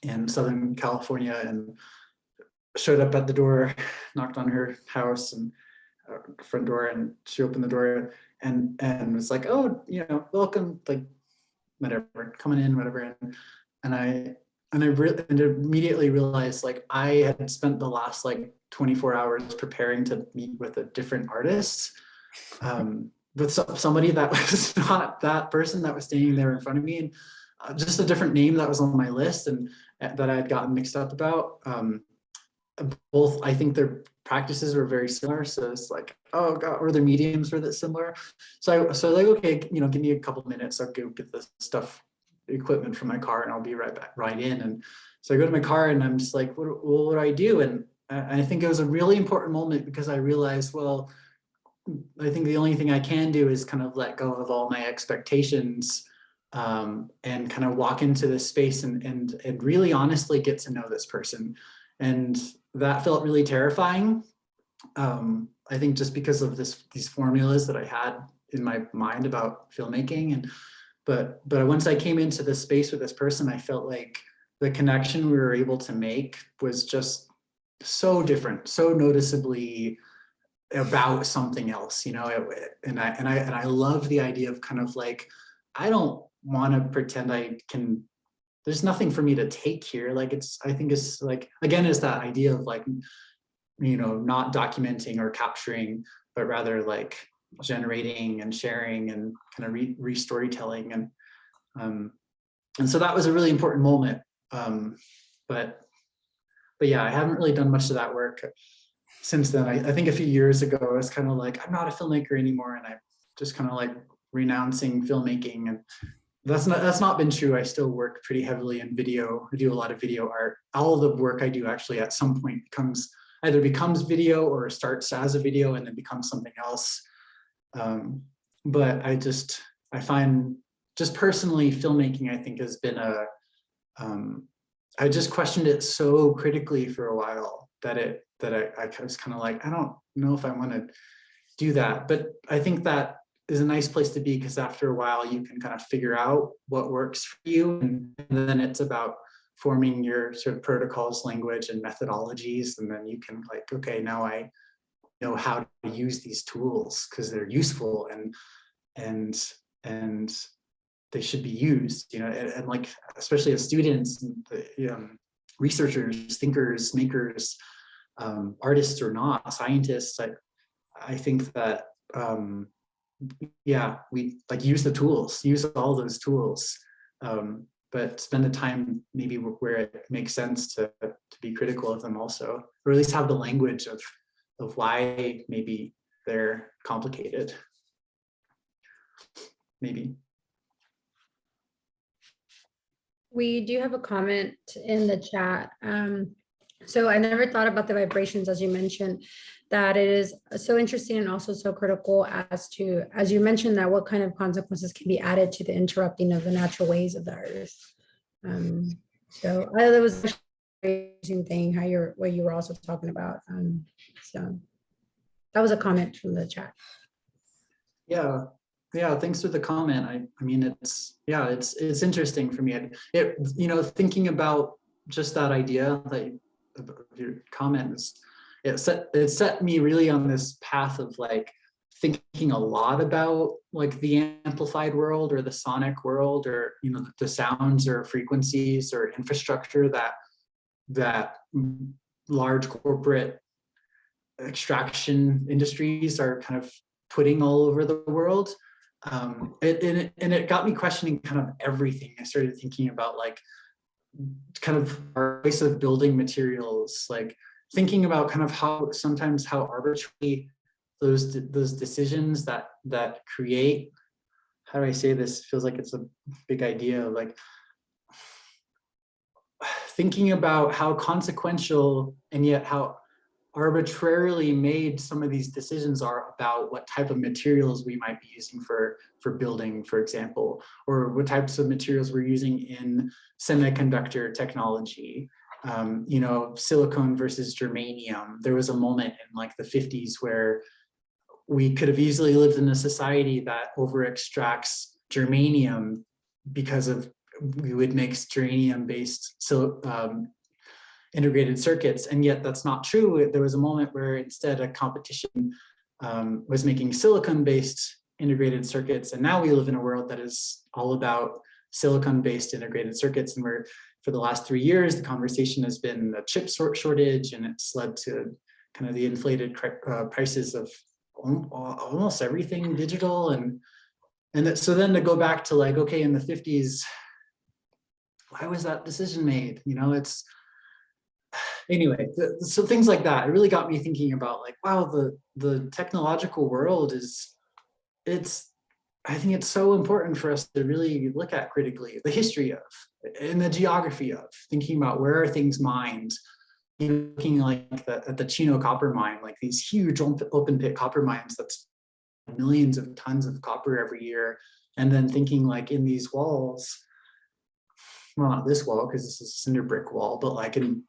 Speaker 2: in Southern California and showed up at the door, knocked on her house and front door, and she opened the door and was like, oh, welcome, like whatever, coming in, whatever. And I immediately realized like I had spent the last like 24 hours preparing to meet with a different artist, with somebody that was not that person that was standing there in front of me, and just a different name that was on my list and that I had gotten mixed up about. Both, I think their practices were very similar. So it's like, oh God, or their mediums were that similar. So like, okay, give me a couple of minutes. I'll go get the equipment from my car and I'll be right in. And so I go to my car and I'm just like, what do I do? And I think it was a really important moment because I realized, well, I think the only thing I can do is kind of let go of all my expectations, and kind of walk into this space and really honestly get to know this person. And that felt really terrifying. I think just because of these formulas that I had in my mind about filmmaking. But once I came into this space with this person, I felt like the connection we were able to make was just so different, so noticeably about something else, and I love the idea of kind of like, I don't want to pretend I can, there's nothing for me to take here. Like I think it's like, again, is that idea of like, not documenting or capturing, but rather like generating and sharing and kind of re-storytelling. And so that was a really important moment. But yeah, I haven't really done much of that work since then. I think a few years ago, I was kind of like, I'm not a filmmaker anymore. And I just kind of like renouncing filmmaking. And that's not been true. I still work pretty heavily in video. I do a lot of video art. All of the work I do actually at some point either becomes video or starts as a video and then becomes something else. But I find just personally filmmaking, I think has been I just questioned it so critically for a while that I was kind of like, I don't know if I want to do that. But I think that is a nice place to be, because after a while you can kind of figure out what works for you, and then it's about forming your sort of protocols, language, and methodologies, and then you can like, okay, now I know how to use these tools because they're useful and they should be used, and like, especially as students, researchers, thinkers, makers, artists or not, scientists. I think that, yeah, we like use the tools, use all those tools, but spend the time maybe where it makes sense to be critical of them also, or at least have the language of why maybe they're complicated, maybe.
Speaker 4: We do have a comment in the chat. So I never thought about the vibrations, as you mentioned, that it is so interesting and also so critical as to, as you mentioned, that what kind of consequences can be added to the interrupting of the natural ways of the earth. So I thought that was an interesting thing, what you were also talking about. So that was a comment from the chat.
Speaker 2: Yeah. Yeah, thanks for the comment. I mean, it's interesting for me. It you know, thinking about just that idea that your comments, it set me really on this path of like thinking a lot about like the amplified world or the sonic world, or you know, the sounds or frequencies or infrastructure that large corporate extraction industries are kind of putting all over the world. And it got me questioning kind of everything. I started thinking about like kind of our choice of building materials, like thinking about kind of how sometimes how arbitrary those decisions that create, how do I say this? It feels like it's a big idea, like thinking about how consequential and yet how arbitrarily made some of these decisions are about what type of materials we might be using for building, for example, or what types of materials we're using in semiconductor technology. You know, silicone versus germanium. There was a moment in like the 50s where we could have easily lived in a society that over extracts germanium because of we would make germanium based integrated circuits, and yet that's not true. There was a moment where instead a competition was making silicon-based integrated circuits, and now we live in a world that is all about silicon-based integrated circuits. And we're, for the last 3 years, the conversation has been a chip shortage, and it's led to kind of the inflated prices of almost everything digital. So then to go back to like, okay, in the 50s, why was that decision made? You know, it's, anyway, so things like that, it really got me thinking about like, wow, the technological world is, I think it's so important for us to really look at critically the history of and the geography of thinking about where are things mined. You know, looking like at the Chino copper mine, like these huge open pit copper mines that's millions of tons of copper every year, and then thinking like in these walls, well, not this wall because this is a cinder brick wall, but like in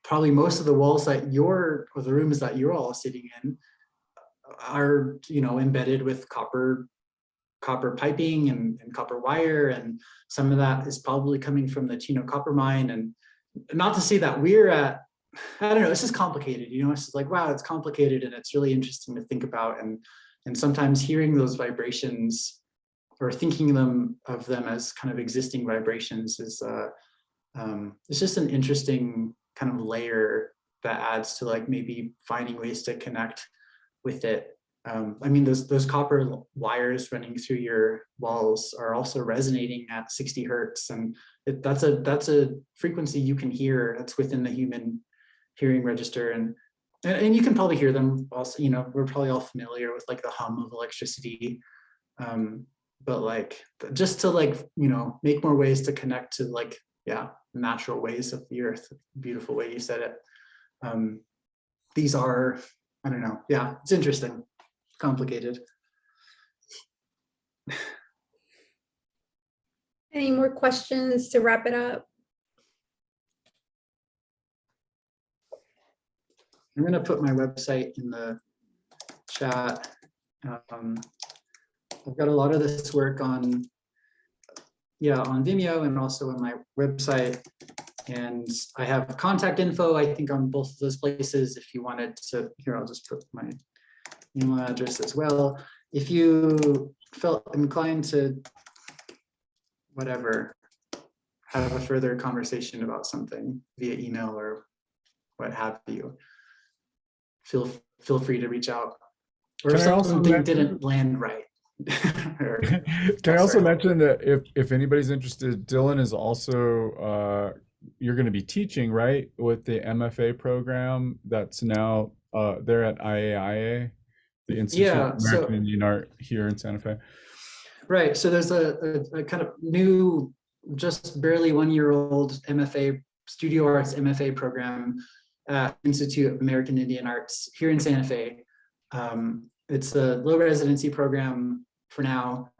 Speaker 2: probably most of the walls that or the rooms that you're all sitting in are, you know, embedded with copper piping and copper wire, and some of that is probably coming from the Chino copper mine. And not to say that we're at, I don't know, it's just complicated, you know, it's just like, wow, it's complicated, and it's really interesting to think about. And sometimes hearing those vibrations or thinking of them as kind of existing vibrations is it's just an interesting kind of layer that adds to like maybe finding ways to connect with it. I mean, those copper wires running through your walls are also resonating at 60 hertz, and that's a frequency you can hear. That's within the human hearing register, and you can probably hear them also. You know, we're probably all familiar with like the hum of electricity. But like, just to like, you know, make more ways to connect to like, yeah, natural ways of the earth. Beautiful way you said it. These are, I don't know, yeah, it's interesting, complicated.
Speaker 4: Any more questions to wrap it up?
Speaker 2: I'm gonna put my website in the chat. I've got a lot of this work on Vimeo and also on my website. And I have contact info, I think, on both of those places. If you wanted to, here, I'll just put my email address as well. If you felt inclined to, whatever, have a further conversation about something via email or what have you, feel free to reach out. Or
Speaker 3: Can
Speaker 2: if
Speaker 3: I also
Speaker 2: something
Speaker 3: mention-
Speaker 2: didn't land right. Or-
Speaker 3: Can I also
Speaker 2: sorry.
Speaker 3: mention that if anybody's interested, Dylan is also you're going to be teaching, right, with the MFA program that's now there at IAIA, the Institute
Speaker 2: Yeah,
Speaker 3: of American Indian Art here in Santa Fe.
Speaker 2: Right. So there's a kind of new, just barely 1-year-old MFA, Studio Arts MFA program at Institute of American Indian Arts here in Santa Fe. It's a low residency program for now.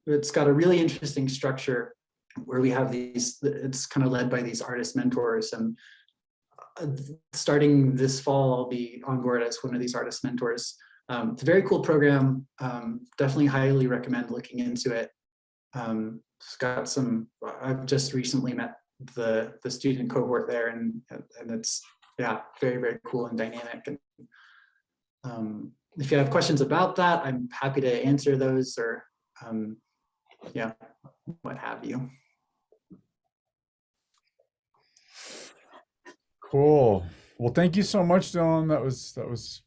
Speaker 2: It's got a really interesting structure where we have these, it's kind of led by these artist mentors, and starting this fall, I'll be on board as one of these artist mentors. It's a very cool program. Definitely highly recommend looking into it. It's got some, I've just recently met the student cohort there, and it's, yeah, very, very cool and dynamic. And if you have questions about that, I'm happy to answer those, or yeah, what have you.
Speaker 3: Cool. Well, thank you so much, Dylan. That was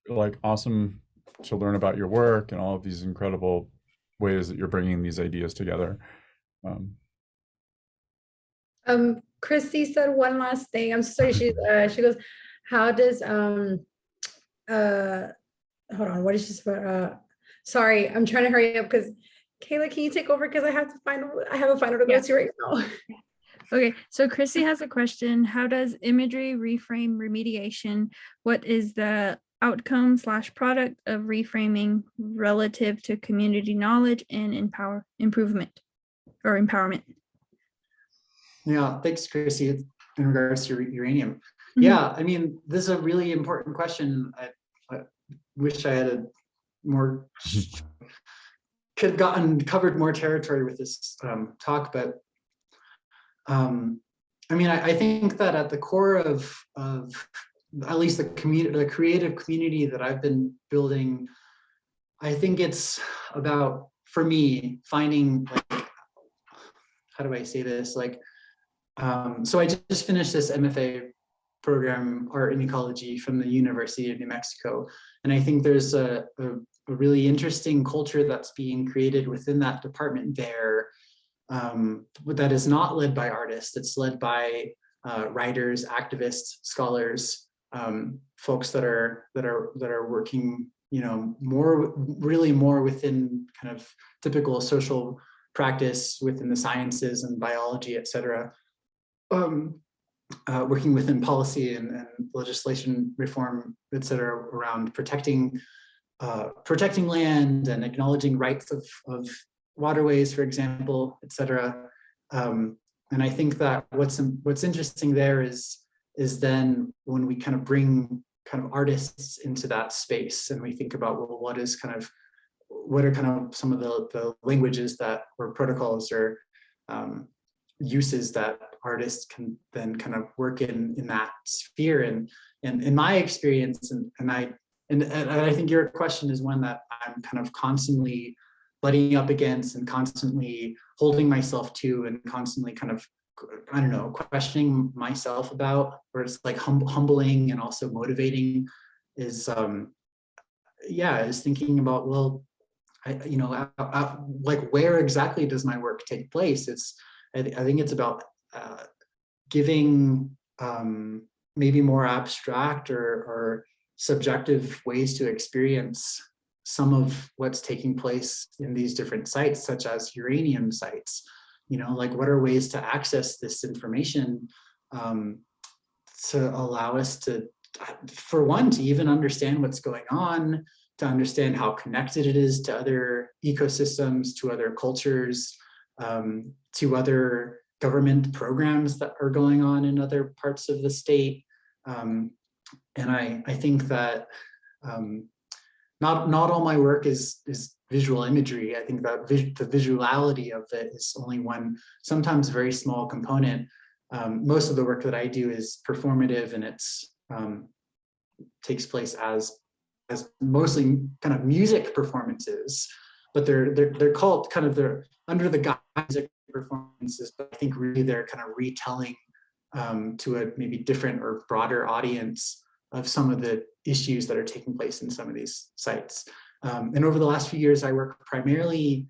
Speaker 3: like awesome to learn about your work and all of these incredible ways that you're bringing these ideas together.
Speaker 4: Christy said one last thing. I'm sorry. She goes, how does hold on, what is she sorry, I'm trying to hurry up because Kayla, can you take over, because I have a final to go to right now.
Speaker 1: Okay, so Chrissy has a question. How does imagery reframe remediation? What is the outcome / product of reframing relative to community knowledge and empowerment?
Speaker 2: Yeah, thanks, Chrissy. In regards to uranium.
Speaker 1: Mm-hmm.
Speaker 2: Yeah, I mean, this is a really important question. I wish I had a more, could have covered more territory with this talk, but I mean, I think that at the core of at least the creative community that I've been building, I think it's about, for me, finding, like, how do I say this? Like, so I just finished this MFA program, Art and Ecology, from the University of New Mexico. And I think there's a really interesting culture that's being created within that department there, that is not led by artists. It's led by writers, activists, scholars, folks that are working, you know, really more within kind of typical social practice within the sciences and biology, et cetera. Working within policy and legislation reform, et cetera, around protecting land and acknowledging rights of waterways, for example, et cetera. And I think that what's interesting there is then when we kind of bring kind of artists into that space, and we think about, well, what are kind of some of the languages that, or protocols, or uses that artists can then kind of work in that sphere. And in my experience, and I think your question is one that I'm kind of constantly butting up against and constantly holding myself to, and constantly kind of, I don't know, questioning myself about, or it's like humbling and also motivating, is is thinking about, well, like, where exactly does my work take place? I think it's about giving maybe more abstract or subjective ways to experience some of what's taking place in these different sites, such as uranium sites. You know, like, what are ways to access this information to allow us to, for one, to even understand what's going on, to understand how connected it is to other ecosystems, to other cultures, to other government programs that are going on in other parts of the state. And I think that not all my work is visual imagery. I think that the visuality of it is only one, sometimes very small component. Most of the work that I do is performative, and it's takes place as mostly kind of music performances, but they're called kind of, they're under the guise of music performances, but I think really they're kind of retelling to a maybe different or broader audience some of the issues that are taking place in some of these sites. And over the last few years, I work primarily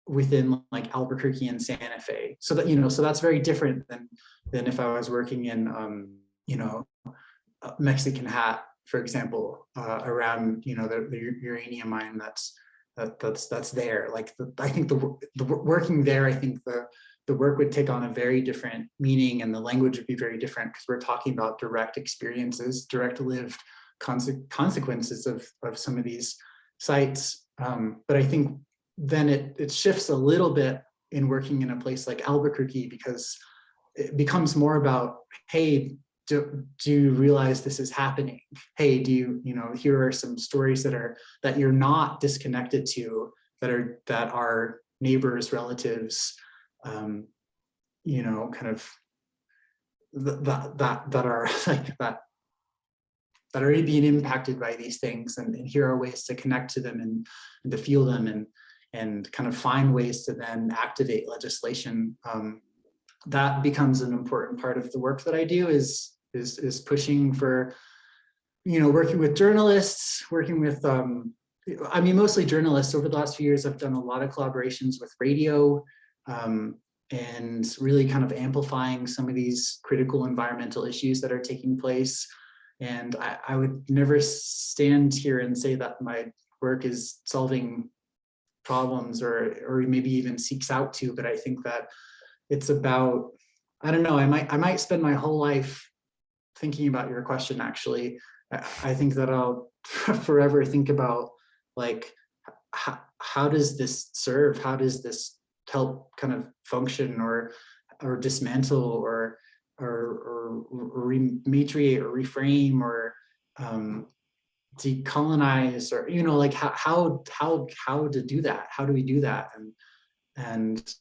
Speaker 2: within like Albuquerque and Santa Fe. So that, so that's very different than if I was working in, Mexican Hat, for example, around, the uranium mine that's there. Like, I think the working there, I think the work would take on a very different meaning, and the language would be very different, because we're talking about direct experiences, direct lived consequences of some of these sites. But I think then it shifts a little bit in working in a place like Albuquerque, because it becomes more about, hey, do you realize this is happening? Hey, do you, here are some stories that you're not disconnected to, that are neighbors, relatives, kind of that are like that are being impacted by these things, and here are ways to connect to them and to feel them, and kind of find ways to then activate legislation. That becomes an important part of the work that I do, is pushing for, working with journalists, working with, mostly journalists. Over the last few years, I've done a lot of collaborations with radio, and really kind of amplifying some of these critical environmental issues that are taking place. And I would never stand here and say that my work is solving problems, or maybe even seeks out to, but I think that it's about, I don't know, I might spend my whole life thinking about your question, actually. I think that I'll forever think about, like, how does this serve? How does this help kind of function, or dismantle, or rematriate, or reframe, or decolonize, or like how to do that? How do we do that? And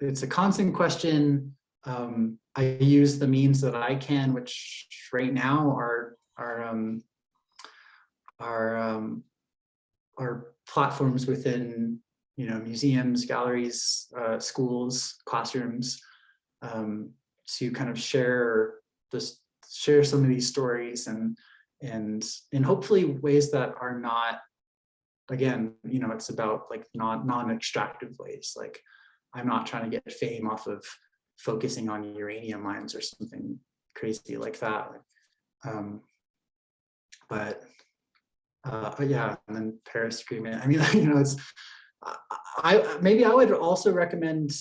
Speaker 2: it's a constant question. I use the means that I can, which right now are platforms within, museums, galleries, schools, classrooms, to kind of share some of these stories, and in hopefully ways that are not, again, it's about like non-extractive ways. Like, I'm not trying to get fame off of focusing on uranium mines or something crazy like that. But yeah, and then Paris Agreement. It's, maybe I would also recommend,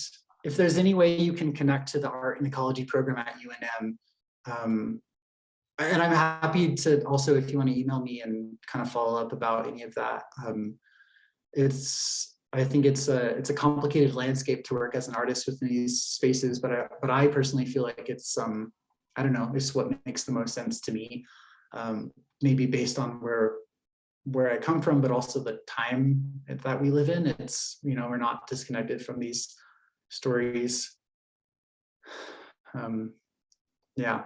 Speaker 2: if there's any way you can connect to the art and ecology program at UNM, and I'm happy to also, if you want to email me and kind of follow up about any of that. I think it's a complicated landscape to work as an artist within these spaces, but I personally feel like it's, I don't know, it's what makes the most sense to me. Maybe based on where I come from, but also the time that we live in. It's, we're not disconnected from these stories. Yeah,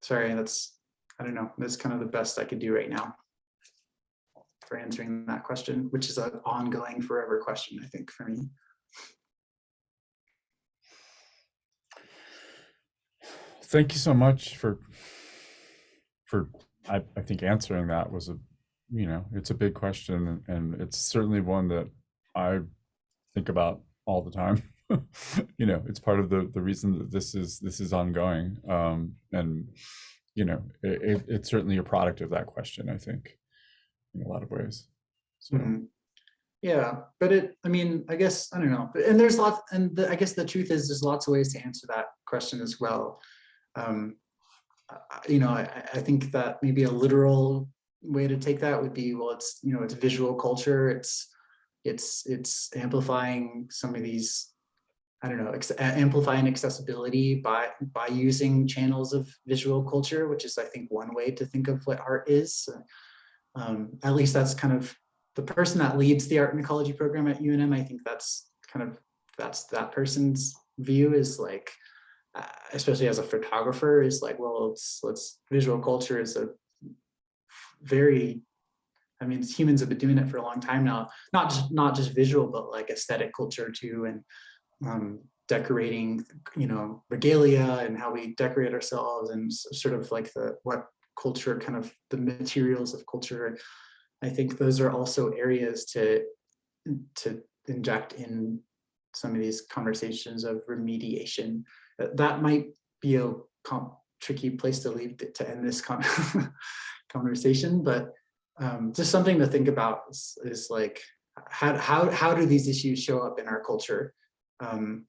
Speaker 2: sorry, I don't know, that's kind of the best I could do right now for answering that question, which is an ongoing forever question, I think, for me.
Speaker 3: Thank you so much for I think answering that. Was it's a big question, and it's certainly one that I think about all the time. It's part of the reason that this is ongoing, and it's certainly a product of that question, I think, in a lot of ways. So.
Speaker 2: Yeah, but I guess, I don't know, and there's lots, and I guess the truth is there's lots of ways to answer that question as well. I think that maybe a literal way to take that would be, well, it's, it's visual culture, it's amplifying some of these, I don't know, amplifying accessibility by using channels of visual culture, which is, I think, one way to think of what art is. At least that's kind of the person that leads the art and ecology program at UNM. I think that's that person's view, is like, especially as a photographer, is like, well, let's visual culture is a very, humans have been doing it for a long time now, not just visual, but like aesthetic culture too, and decorating, regalia, and how we decorate ourselves, and sort of like what culture, kind of the materials of culture, I think those are also areas to inject in some of these conversations of remediation. That might be a tricky place to leave to end this conversation, but just something to think about is like, how do these issues show up in our culture? And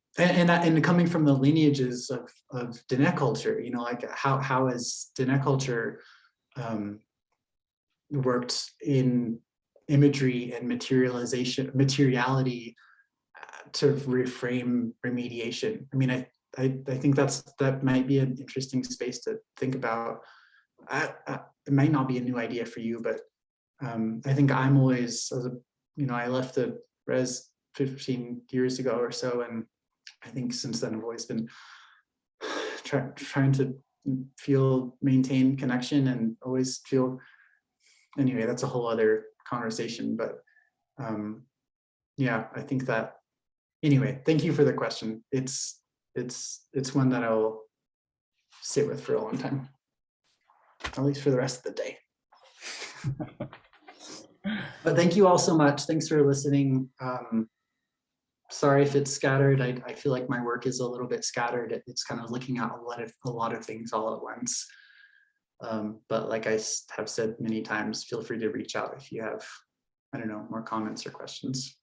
Speaker 2: coming from the lineages of Diné culture, you know, like how has Diné culture worked in imagery and materiality to reframe remediation? I mean, I think that might be an interesting space to think about. It might not be a new idea for you, but I think I'm always, you know, I left the res 15 years ago or so, and I think since then I've always been trying to maintain connection and always feel. Anyway, that's a whole other conversation, but yeah, I think that. Anyway, thank you for the question. It's one that I'll sit with for a long time, at least for the rest of the day. But thank you all so much. Thanks for listening. Sorry if it's scattered. I feel like my work is a little bit scattered. It's kind of looking at a lot of things all at once. But like I have said many times, feel free to reach out if you have, I don't know, more comments or questions.